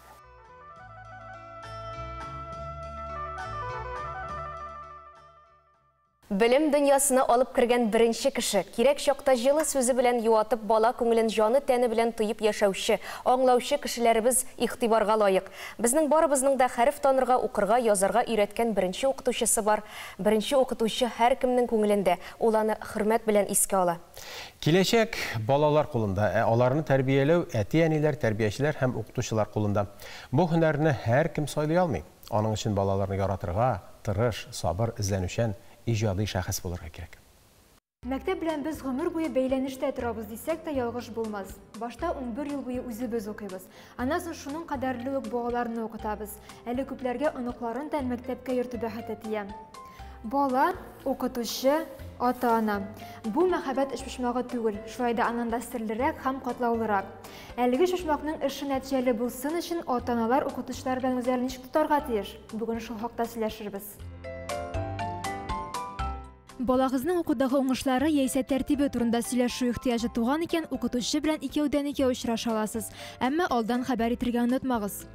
Білім дүниясына алып кірген бірінші кіші, керек шоқта жылы сөзі білен юатып, бала көңілін жаны тәні білен тұйып яшаушы, аңлаушы кішілеріміз иқтибарға лайық. Біздің барыбызның да хәріф танырға, оқырға, язарға үйреткен бірінші оқытушысы бар. Бірінші оқытушы әр кімнің көңілінде, оланы хөрмәт білен еске ала. Келешек балалар қолында, аларны тәрбиелеу, әти-әнилер, тәрбиешілер һәм оқытушылар қолында. Бұл һөнәрне һәр кем сайлый алмый. Аның өчен балаларны яратырга, тырыш, сабыр, эзләнүчән, ижади шәхес булырга кирәк. Мәктәп белән без гомер буе бәйләнештә торабыз дисәк тә ялгыш булмас. Башта 11 ел буе үзебез укыйбыз. Аннан соң шуның кадәрле үк балаларны укытабыз. Әле күпләргә оныкларын да мәктәпкә йөртү бәхете тия. Бала, укытучы, ата-ана. Бу мәхәббәт эшпошмагы түгел, шулай да аннан серлерәк һәм катлаулырак. Әлеге эшпошмакның эше нәтиҗәле булсын өчен ата-аналар укытучылар белән үзләрен ничек тотарга тиеш? Бүген шул хакта сөйләшербез. Балагызның укудагы уңышлары яисә тәртибе турында сөйләшү ихтыяҗы туган икән, укытучы белән икәүдән-икәү очраша аласыз. Әмма алдан хәбәр итәргә онытмагыз.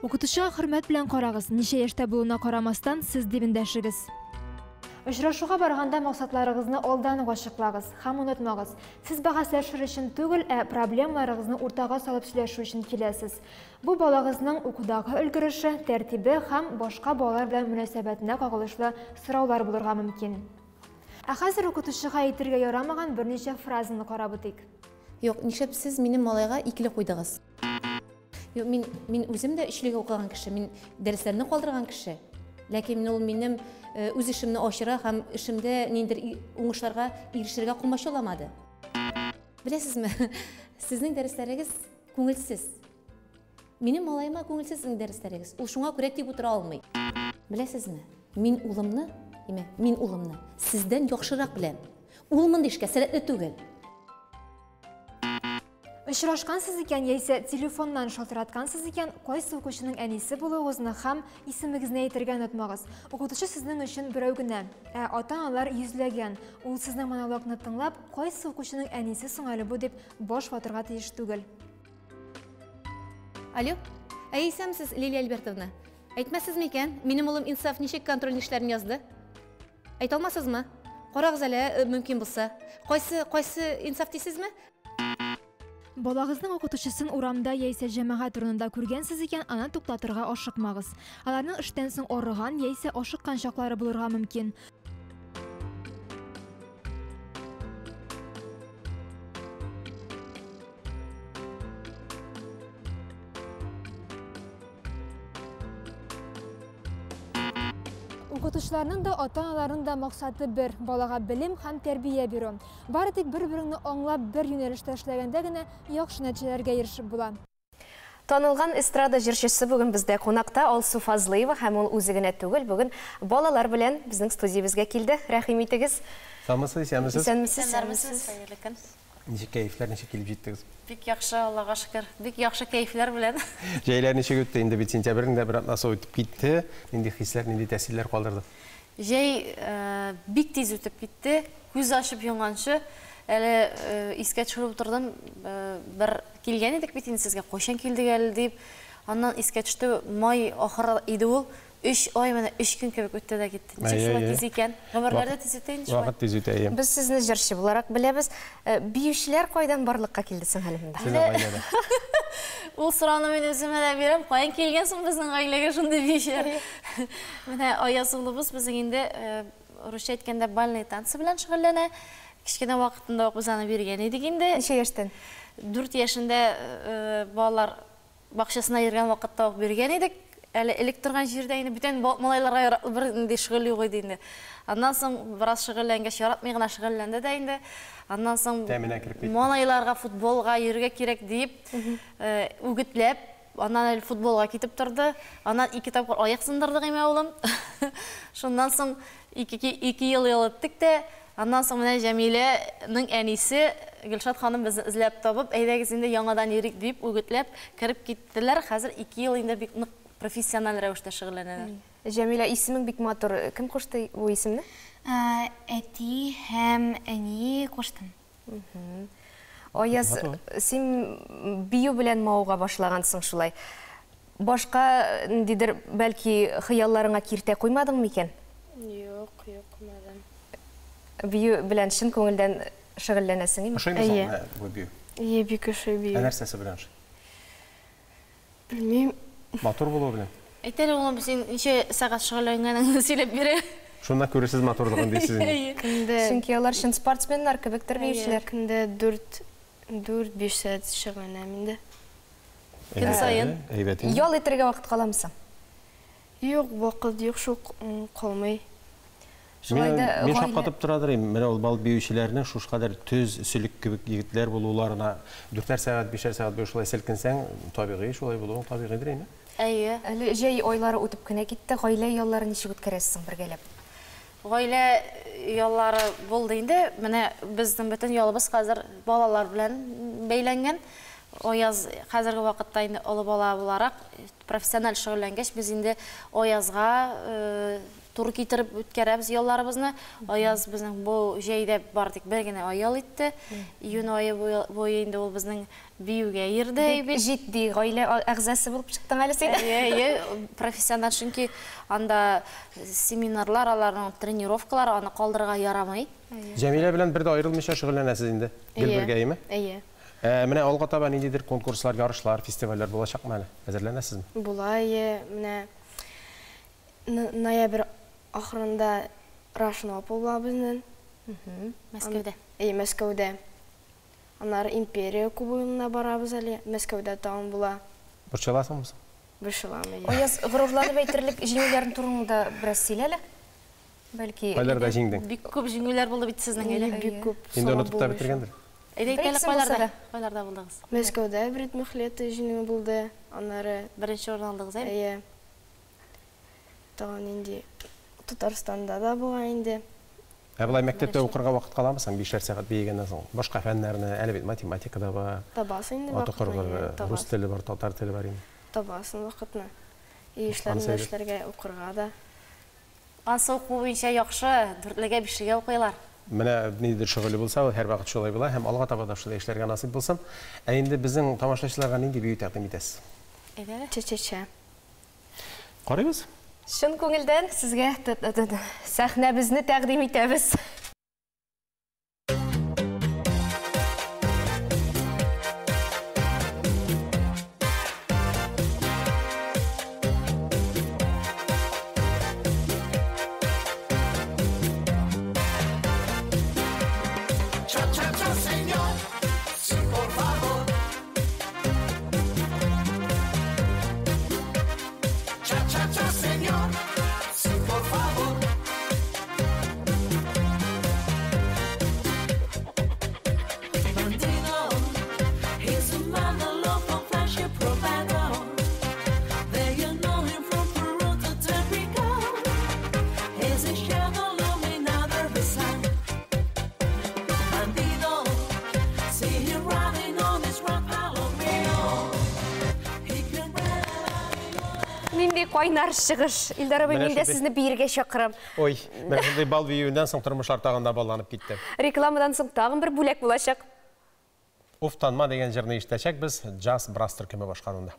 Укытучыга хөрмәт белән карагыз. Ничә яшьтә булуына карамастан, сез дип эндәшегез. Очрашуга барганда максатларыгызны алдан ачыклагыз һәм онытмагыз. Сез бәхәсләшер өчен түгел, проблемаларыгызны уртага салып сөйләшү өчен киләсез. Бу балагызның укудагы өлгереше, тәртибе һәм башка балалар белән мөнәсәбәтенә кагылышлы сораулар булырга мөмкин. Хәзер укытучыга әйтергә ярамаган берничә фразаны карап үтик. Юк, нишләп сез минем малайга икеле куйдыгыз? Юк, мин үзем дә эшлегә укыган кеше, мин дәресләрне калдырган кеше. Ләкин ул минем үз эшемне ачыра һәм эшемдә ниндер уңышларга ирешергә кулмач оламады. Беләсезме, сезнең дәресләрегез күңелсез. Минем малайыма күңелсез сезнең дәресләрегез. Ул шуңа күрә тип утыра алмый. Беләсезме, мин улымны сездән яхшырак беләм. Ул мондый эшкә сәләтле түгел. Очрашкансыз икән яисә телефоннан шалтыраткансыз икән, кайсы укучының әнисе булуыгызны һәм исемегезне әйтергә онытмагыз. Укытучы сезнең өчен берәү генә, ата-аналар йөзләгән. Ул сезнең монологны тыңлап, кайсы укучының әнисе соң әле бу дип баш ватырга тиеш түгел. Алло, әйсәмсез, Лилия Альбертовна. Әйтмәсез микән? Минем улым инсаф ничек контроль эшләрен язды? Әйтә алмасызмы? Карагыз әле, мөмкин булса. Кайсы инсаф дисезме? Балагызның укытучысын урамда яисә җәмәгать урынында күргәнсез икән, аны туктатырга ашыкмагыз. Аларның эштән соң арыган яисә ашыккан чаклары булырга мөмкин. Укытучыларның да, ата-аналарның да максаты бер: балага белем һәм тәрбия бирү. Бары тик бер-береңне аңлап, бер юнәлештә эшләгәндә генә яхшы нәтиҗәләргә ирешеп була. Танылган эстрада җырчысы бүгін бездә кунакта Алсу Фазлыева, һәм ул үзе генә түгел, бүгін балалар белән безнең студиябезгә килде. Рәхим итегез. Самысыз, исәнмесез? Исәнмесез. Ничек кәйфләр, ничек килеп җиттегез? Бик яхшы, Аллага шөкер. Бик яхшы кәйфләр белән. Җәйләр ничек үтте? Инде бит сентябрьнең дә бер атнасы үтеп китте. Нинди хисләр, нинди тәэсирләр калдырды? Җәй бик тиз үтеп китте. Күз ачып йомганчы, әле искә төшереп утырдым. Бер килгән идек бит инде сезгә, кайчан килдек әле дип. Аннан искә төште, май ахыры иде ул. 3 ай менә 3 көн кебек үтте дә китте. Ничек шулай тиз икән? Гомерләрдә тиз үтә инде шулай. Вакыт тиз үтә. Без сезне җырчы буларак беләбез. Биючеләр кайдан барлыкка килде соң әле монда? Ул сорауны мин үземә дә бирәм. Каян килгән соң безнең гаиләгә шундый биючеләр? Менә Аяз улыбыз безнең инде русча әйткәндә бальный танцы белән шөгыльләнә. Кичкенә вакытында ук без аны биргән идек инде. Ничә яшьтән? 4 яшендә балалар бакчасына йөргән вакытта ук биргән идек. Әле элек торган җирдә инде бүтән малайларга яраклы бер инде шөгыль юк иде инде. Аннан соң бераз шөгыльләнгәч, яратмый гына шөгыльләнде дә инде. Аннан соң малайларга футболга йөрергә кирәк дип үгетләп, аннан әле футболга китеп торды. Аннан 2 тапкыр аяк сындырдык име улым. Шуннан соң 2 ел ялыттык та. Аннан соң менә Җәмиләнең әнисе Гөлшат ханым безне эзләп табып, әйдәгез инде яңадан йөрик дип үгетләп кирип киттеләр. Хәзер 2 ел инде бик профессиональ рәвештә шөгыльләнәләр. Җәмилә, исемең бик матур. Кем кушты бу исемне? Әти һәм әни куштым. Аяз, син бию белән мауга башлагансың шулай. Башка ниндидер бәлки хыялларыңа киртә куймадыңмы икән? Юк, куймадым. Бию белән чын күңелдән шөгыльләнәсең, Әйе. Бу бию. Әйе, бик ошый бию. Нәрсәсе белән? Белмим. Матур булу белән. Әйтәле улым, син ничә сәгать шөгыльләнгәнеңне сөйләп бирә. Шунда күрәсез матурлыгын дисез инде. Чөнки алар чын спортсменнар кебектер биючеләр. Көндә 4-5 сәгать шөгыльләнәм инде. Көн сайын. Ял итәргә вакыт каламы? Юк, вакыт юк, шул калмый. Мин шаккатып торадыр, менә ул бал биючеләрнең шуш кадәр төз, сөлек кебек егетләр булуларына 4 сәгать, 5 сәгать бу шулай селкенсәң, табигый шулай булуың табигыйдыр инде. Әйе. Әле җәй айлары үтеп кенә китте, гаилә яллары ничек үткәрәсең бергәләп? Гаилә яллары булды инде. Менә безнең бөтен ялыбыз хәзер балалар белән бәйләнгән. Аяз хәзерге вакытта инде олы бала буларак профессиональ шөгыльләнгәч, без инде Аязга туры китереп үткәрәбез ялларыбызны. Аяз безнең бу җәйдә бардык бер генә аял итте. Июнь ае буе инде ул безнең биюгә йөрде. Җитди гаилә әгъзасы булып чыктың әле син. Әйе, профессиональ, чөнки анда семинарлар, аларның тренировкалары аны калдырырга ярамый. Җәмилә белән бер дә аерылмыйча шөгыльләнәсез инде. Гелбергәйме? Әйе. Менә алга таба ниндидер конкурслар, ярышлар, фестивальләр булачакмы әле? Әзерләнәсезме? Була, менә ноябрь ахырында Russian Open була безнең. Мәскәүдә. Мәскәүдә. Аннары Империя кубогына барабыз әле. Мәскәүдә тагын була. Борчыласыңмы? Борчылам. Аяз, горурланып әйтерлек җиңүләрен турында бераз сөйләле. Бәлки кайларда җиңдең? Бик күп җиңүләр булды бит сезнең әле. Бик күп. Инде унутып та бетергәндер. Әйтәле кайларда булдыгыз? Мәскәүдә Брит Мөхлеты җиңү булды. Аннары беренче урын алдыгыз, әйе. Тагын инде Татарстанда да була инде. Булай мәктәптә укырга вакыт каламысың 5 сәгать биегәннән соң? Башка фәннәрне, әле бит математикада бар. Табасың инде вакытны. Рус теле бар, татар теле бар инде. Табасың вакытны. Эшләрне эшләргә укырга да. Ансы уку буенча яхшы, 4-легә 5-гә укыйлар. Менә нидер шөгыле булса, һәр вакыт шулай була, һәм алга таба да шулай эшләргә насыйп булсын. Инде безнең тамашачыларга нинди бию тәкъдим итәсез? Чә-чә-чә. Қарайбыз? Шын көңілден сізге сәхнәбізні тәқдим етеміз. Қойнар шығыш. Илдар абай, мен де сізні бейірге шақырам. Ой, мен бұндай бал бейеуінен соң тұрмыш артағында баланып кетті. Рекламадан соң тағын бір бөлек болашақ. Уфтанма деген жеріне ештәшек біз Джаз Брас түркемі башқанында.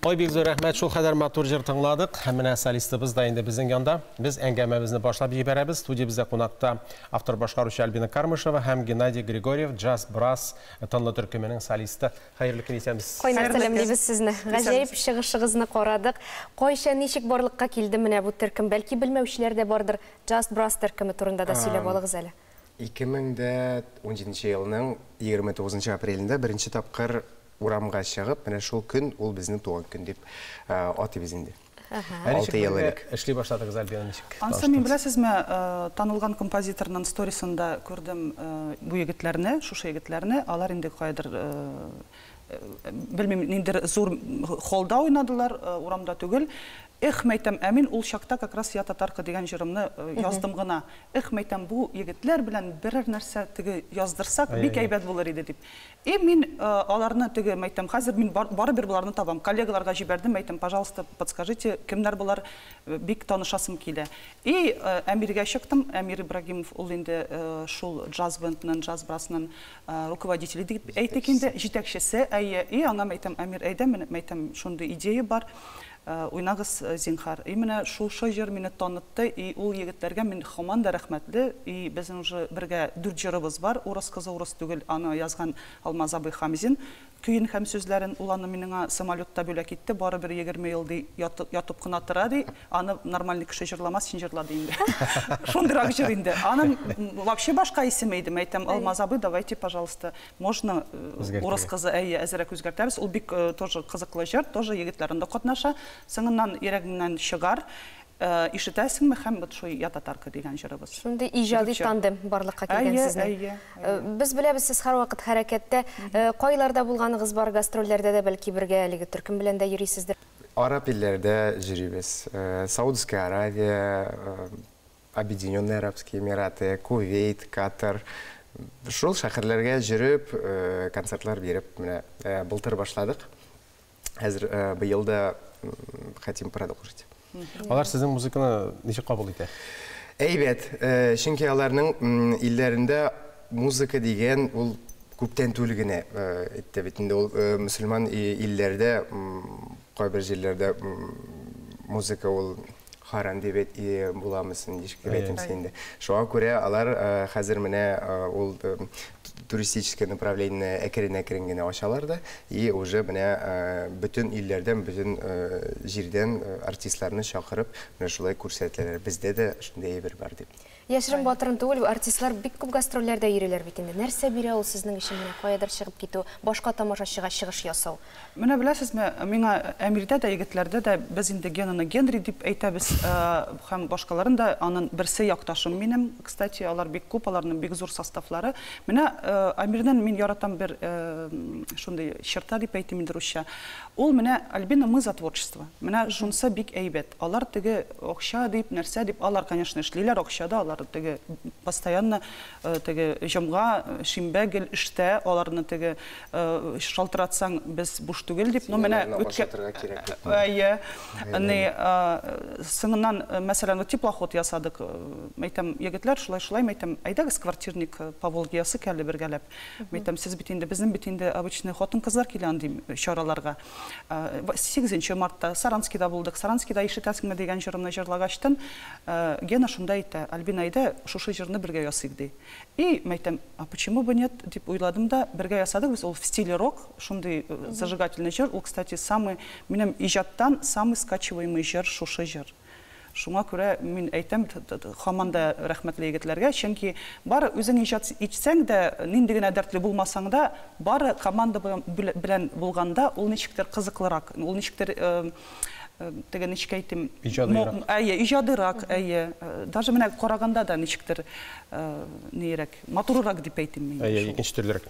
Ой, бик зор рәхмәт, шул қадар матур жыр тыңладық. Менә солистыбыз да инде безнең янда. Біз әңгәмәбезне башлап җибәрәбез. Студиябызда қунақта автор башкаручы Альбина Кармышева һәм Геннадий Григорьев, Джаз Брас тынлы төркеменең солисты. Хәерле көн исәмез. Кайнар сәламлебез сезне. Гаҗәеп чыгышыгызны карадык. Кайчан ничек барлыкка килде менә бу төркем? Бәлки белмәүчеләр дә бардыр. Джаз Брас төркеме турында да сөйләп алыгыз әле. 2017 елның 29 апрелендә беренче тапкыр урамга чыгып, менә шул көн ул безнең туган көн дип атыйбыз инде. 6 ел элек эшли башладыгыз Альбина ничек? Ансы мен беләсезме, танылган композиторның сторисында күрдем бу егетләрне, шушы егетләрне, алар инде кайдыр белмим, ниндер зур холда уйнадылар, урамда түгел. Эх, мәйтәм, әмин ул чакта как раз я татарка дигән җырымны яздым гына. Эх, мәйтәм, бу егетләр белән берәр нәрсә теге яздырсак, бик әйбәт булыр иде дип. Мин аларны теге мәйтәм, хәзер мин барыбер буларны табам. Коллегаларга җибәрдем, мәйтәм, пожалуйста, подскажите, кемнәр булар, бик танышасым килә. Әмиргә чыктым, Әмир Ибрагимов ул инде шул джаз бендның, джаз брасның руководителе дип әйтик инде, җитәкчесе. Аңа мәйтәм, Әмир әйдә, мәйтәм, шундый идея бар. уйнагыз зинхар. И менә шул җыр мине танытты, и ул егетләргә мин һаман да рәхмәтле, и безнең уже бергә 4 җырыбыз бар, урыс кызы урыс түгел, аны язган Алмаз абый Хамзин. Көйін һәм сүзләрен ул аны минеңа самолетта бүләк итте, бары бер 20 ел ди ятып кына тора ди, аны нормаль кеше җырламас, син җырлады инде. Шундырак җыр инде. Аның вообще башка исем иде, әйтәм, Алмаз абый, давайте, пожалуйста, можно урыс кызы әзрәк үзгәртәбез. Ул бик тоже кызыклы җыр, тоже егетләрендә катнаша. Соңыннан йөрәгеннән чыгар. Ишетәсеңме һәм бит шул ятатарка дигән җырыбыз. Шундый иҗади тандем барлыкка килгән сезнең. Без беләбез, сез һәрвакыт хәрәкәттә, кайларда булганыгыз бар, гастрольләрдә дә бәлки бергә әлеге төркем белән дә йөрисездер. Араб илләрдә җырибез. Саудовская Аравия, Объединенные Арабские Эмираты, Кувейт, Катар. Шул шәһәрләргә җырып, концертлар биреп, менә былтыр башладык. Хәзер быел да хотим продолжить. Алар сезнең музыканы ничек кабул итә? Әйбәт, чөнки аларның илләрендә музыка дигән ул күптән түгел генә итте бит инде ул мөселман илләрдә кайбер җирләрдә музыка ул харам дип буламысын дишек дип әйтәм инде. Шуңа күрә алар хәзер менә ул туристическое направление әкрен-әкрен генә ачалар да, и уже менә бүтән илләрдән, бүтән җирдән артистларны чакырып, менә шулай күрсәтәләр. Бездә дә шундый әйбер бар дип. Яшерен батырын түгел, артистлар бик күп гастрольләрдә йөриләр бит инде. Нәрсә бирә ул сезнең өчен, менә каядыр чыгып китү, башка тамашачыга чыгыш ясау? Менә беләсезме, миңа Әмирдә дә, егетләрдә дә без инде Генаны Генри дип әйтәбез, һәм башкаларын да аның берсе якташым минем. Кстати, алар бик күп, аларның бик зур составлары. Менә Әмирдән мин яратам бер шундый чирта дип әйтим инде русча. Ул менә Альбина мы за творчество. Менә шунсы бик әйбәт. Алар теге акча дип, нәрсә дип, алар, конечно, эшлиләр акчада, алар теге постоянно теге җомга, шимбә гел эштә, аларны теге шалтыратсаң без буш түгел дип, но менә үткәргә кирәк. Соңыннан, мәсәлән, теплоход ясадык. Мәйтәм, егетләр шулай, мәйтәм, әйдәгез квартирник по Волгиясы кәле бергәләп. Мәйтәм, сез бит инде, безнең бит инде обычный хатын-кызлар килгән дим чараларга. 8 мартта Саранскида булдык. Саранскида ишетәсеңме дигән җырымны җырлагачтан, Гена шунда әйтә, Альбина әйдә, шушы җырны бергә ясыйк ди. И мәйтәм, а почему бы нет, дип уйладым да, бергә ясадык без, ул в стиле рок, шундый зажигательный җыр. Ул, кстати, самый минем иҗаттан самый скачиваемый җыр шушы җыр. Шуңа күрә мин әйтәм, һаман да рәхмәтле егетләргә, чөнки бары үзең иҗат итсәң дә, нинди генә дәртле булмасаң да, бары команда белән булганда, ул ничектер кызыклырак, ул ничектер теге ничек әйтим, иҗадырак, даже менә караганда да ничектер нирәк, матуррак дип әйтим мин. Икенче төрлерәк.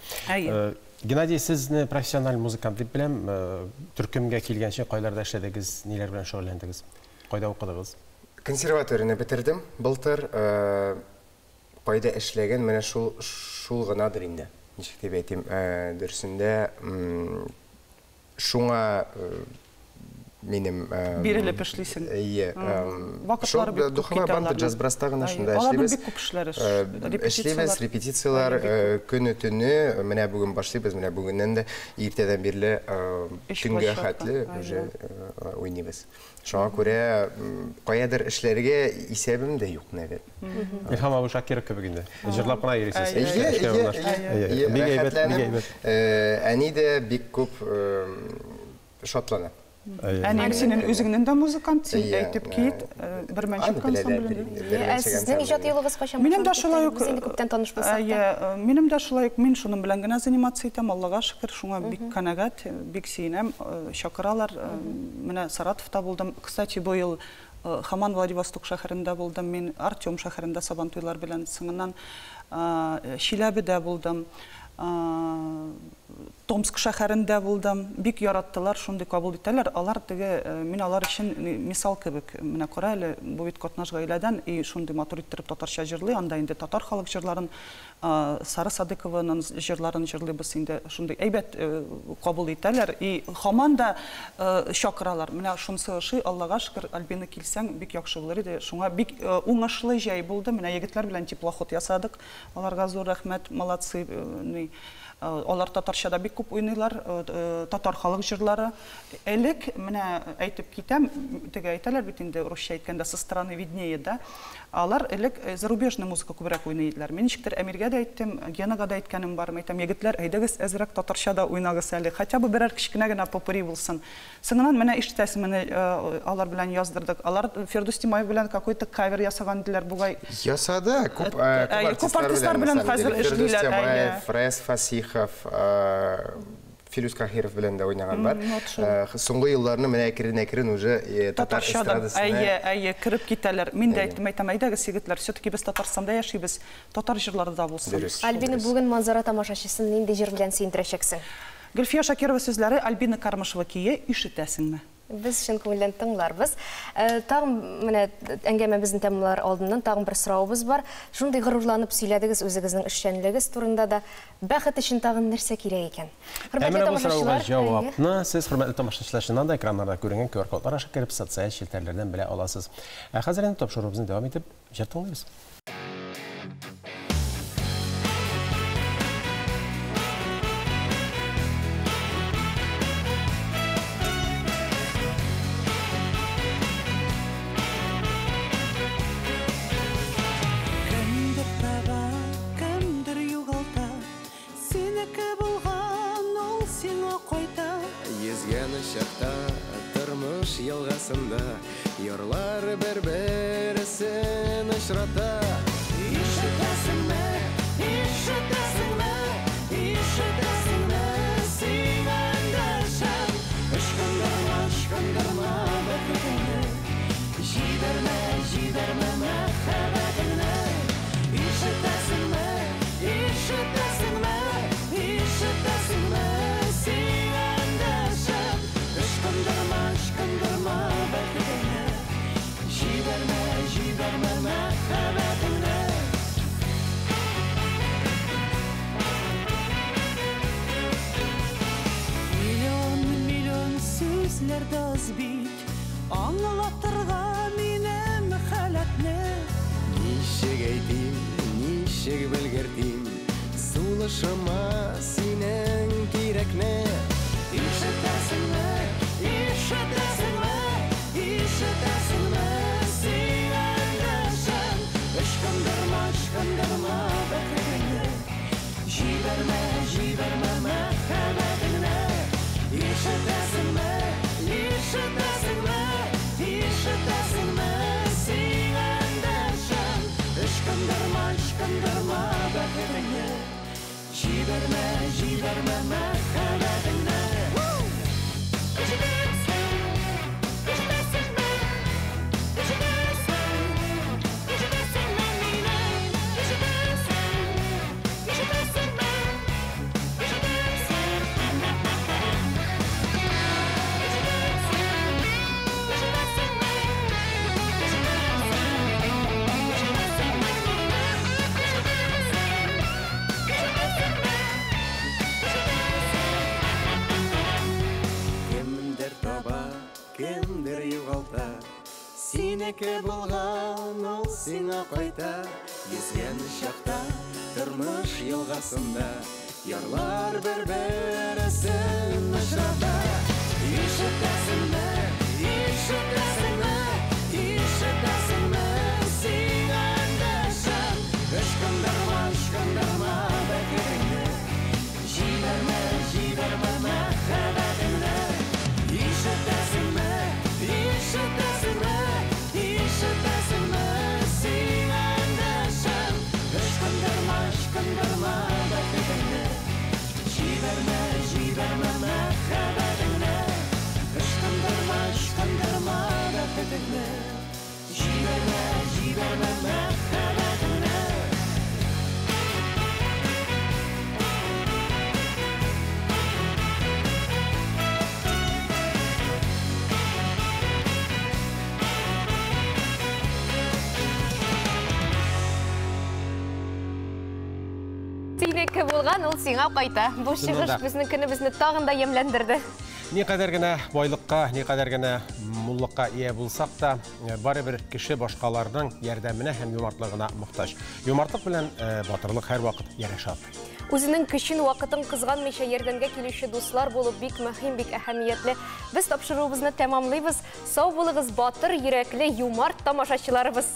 Геннадий, сезне профессиональ музыкант дип беләм, төркемгә килгәнчә кайларда эшләдегез, ниләр белән шөгыльләндегез? Кайда укыдыгыз? Консерваторияны бетердем. Былтыр кайда эшләгән, менә шул гынадыр инде. Ничек дип әйтим, дөресендә шуңа минем бирелеп эшлисең. Вакытлары бик күп китә аларның. Джаз-браста гына шунда эшлибез. Аларның бик күп эшләре. Эшлибез, репетициялар, көне-төне, менә бүген башлыйбыз, менә бүгеннән дә иртәдән бирле төнгә хәтле уже уйныйбыз. Шуңа күрә каядыр эшләргә исәбем дә юк, наверное. Илһам абый Шакиров кебек инде. Җырлап кына йөрисез. Әни дә бик күп шатлана. Әнең синең үзеңнән дә музыкант, син әйтеп кит, бер мәнчек ансамблендә. Сезнең иҗат юлыгыз кайчан? Минем дә шулай ук, инде күптән таныш булсак да. Минем дә шулай ук, мин шуның белән генә заниматься итәм, Аллага шөкер, шуңа бик канәгать, бик сөенәм. Чакыралар, менә Саратовта булдым. Кстати, бу ел Хаман Владивосток шәһәрендә булдым, мин Артем шәһәрендә Сабантуйлар белән, соңыннан Чиләбедә булдым. Томск шәһәрендә булдым. Бик яраттылар, шундый кабул итәләр. Алар теге, мин алар өчен мисал кебек. Менә кара әле, бу бит катнаш гаиләдән и шундый матур иттереп татарча җырлый. Анда инде татар халык җырларын, Сары Садыкованың җырларын җырлыйбыз инде. Шундый әйбәт кабул итәләр и һаман да чакыралар. Менә шунысы ошый, Аллага шөкер, Альбина килсәң бик яхшы булыр иде. Шуңа бик уңышлы җай булды. Менә егетләр белән теплоход ясадык. Аларга зур рәхмәт, молодцы. Алар татарчада бик күп уйныйлар, татар халык җырлары. Элек, менә әйтеп китәм, теге әйтәләр бит инде русча әйткәндә со стороны виднее, да. Алар элек зарубежный музыка күбрәк уйныйлар. Мин ничектер Әмиргә дә әйттем, Генаға да әйткәнем бар, әйтәм, егетләр, әйдәгез әзрәк татарчада уйнагыз әле, хотя бы берәр кичкенә генә попури булсын. Соңыннан менә ишетәсең, менә алар белән яздырдык. Алар Фердус Тимаев белән какой-то кавер ясаган диләр бугай. Ясады, күп артистлар белән хәзер эшлиләр. Фрес Фасихов, Филус Кахиров белән дә уйнаган бар. Соңгы елларны менә әкрен уже татар эстрадасына кирип китәләр. Мин дә әйтәм, әйдәгез егетләр, все-таки без Татарстанда яшибез, татар җырлары да булсын. Альбина, бүген манзара тамашачысын нинди җыр белән сөендерәчәксең? Гөлфия Шакирова сүзләре, Альбина Кармышева көе, ишетәсеңме? Біз шын көңілден тыңларбыз. Тағым, менә әңгәмәбезнең тәмамлар алдыннан тағым бір сұрауыбыз бар. Шундый горурланып сөйләдегез үзегезнең эшчәнлегегез турында да. Бәхет өчен тагын нәрсә кирәк икән? Хөрмәтле тамашачылар, җавапны сез хөрмәтле тамашачылар да экраннарда күренгән QR-кодлар аша кирип социаль челтәрләрдән белә аласыз. Хәзер инде тапшыруыбызны дәвам итеп җыр тыңлыйбыз. Елгасында ярлар бер-берсен очрата. Ишетәсеңме, ишетәсеңме, ишетәсеңме, син әндәшәм. Ышкындырма бәхетеңне, җибәрмә мәхәббәтеңне. Ишетәсеңме, ишетәсеңме, ишетәсеңме, син әндәшәм. Ышкындырма бәхетеңне, җибәрмә мәхәббәтеңне. Миллион сүзләрдә аз бит, аңлатырга минем хәләтне. Ничек әйтим, ничек белгертим, сулышыма синең кирәкне. Ишетәсеңме, ишетәсеңме, ишетәсеңме, син әндәшәм. Ышкындырма бәхетеңне, җибәрмә мәхәббәтеңне. Ишетәсеңме, ишетәсеңме, ишетәсеңме, син әндәшәм. Ышкындырма бәхетеңне, җибәрмә мәхәббәтеңне. Кемдер югалта, синеке булган ул сиңа кайта. Йөзгән чакта, тормыш елгасында, ярлар бер-берсен очрата. Ишетәсеңме, ишетәсеңме, ишетәсеңме, син әндәшәм. Ышкындырма бәхетеңне, җибәрмә мәхәббәтеңне. Ишетәсеңме, ишетәсеңме, ишетәсеңме, син әндәшәм. Ышкындырма бәхетеңне, җибәрмә мәхәббәтеңне. Ышкындырма бәхетеңне, җибәрмә мәхәббәтеңне. Синеке булган ул сиңа кайта. Бу чыгыш безнең көнебезне тагын да ямьләндерде. Никадәр генә байлыкка, никадәр генә муллыкка ия булсак та, барыбер кеше башкаларның ярдәменә һәм юмартлыгына мохтаҗ. Юмартлык белән батырлык һәр вакыт ярашат. Үзенең көчен вакытын кызганмыйча ярдәмгә килүче дуслар булып бик мөһим, бик әһәмиятле. Без тапшыруыбызны тәмамлыйбыз. Сау булыгыз, батыр, йөрәкле, юмарт тамашачыларыбыз.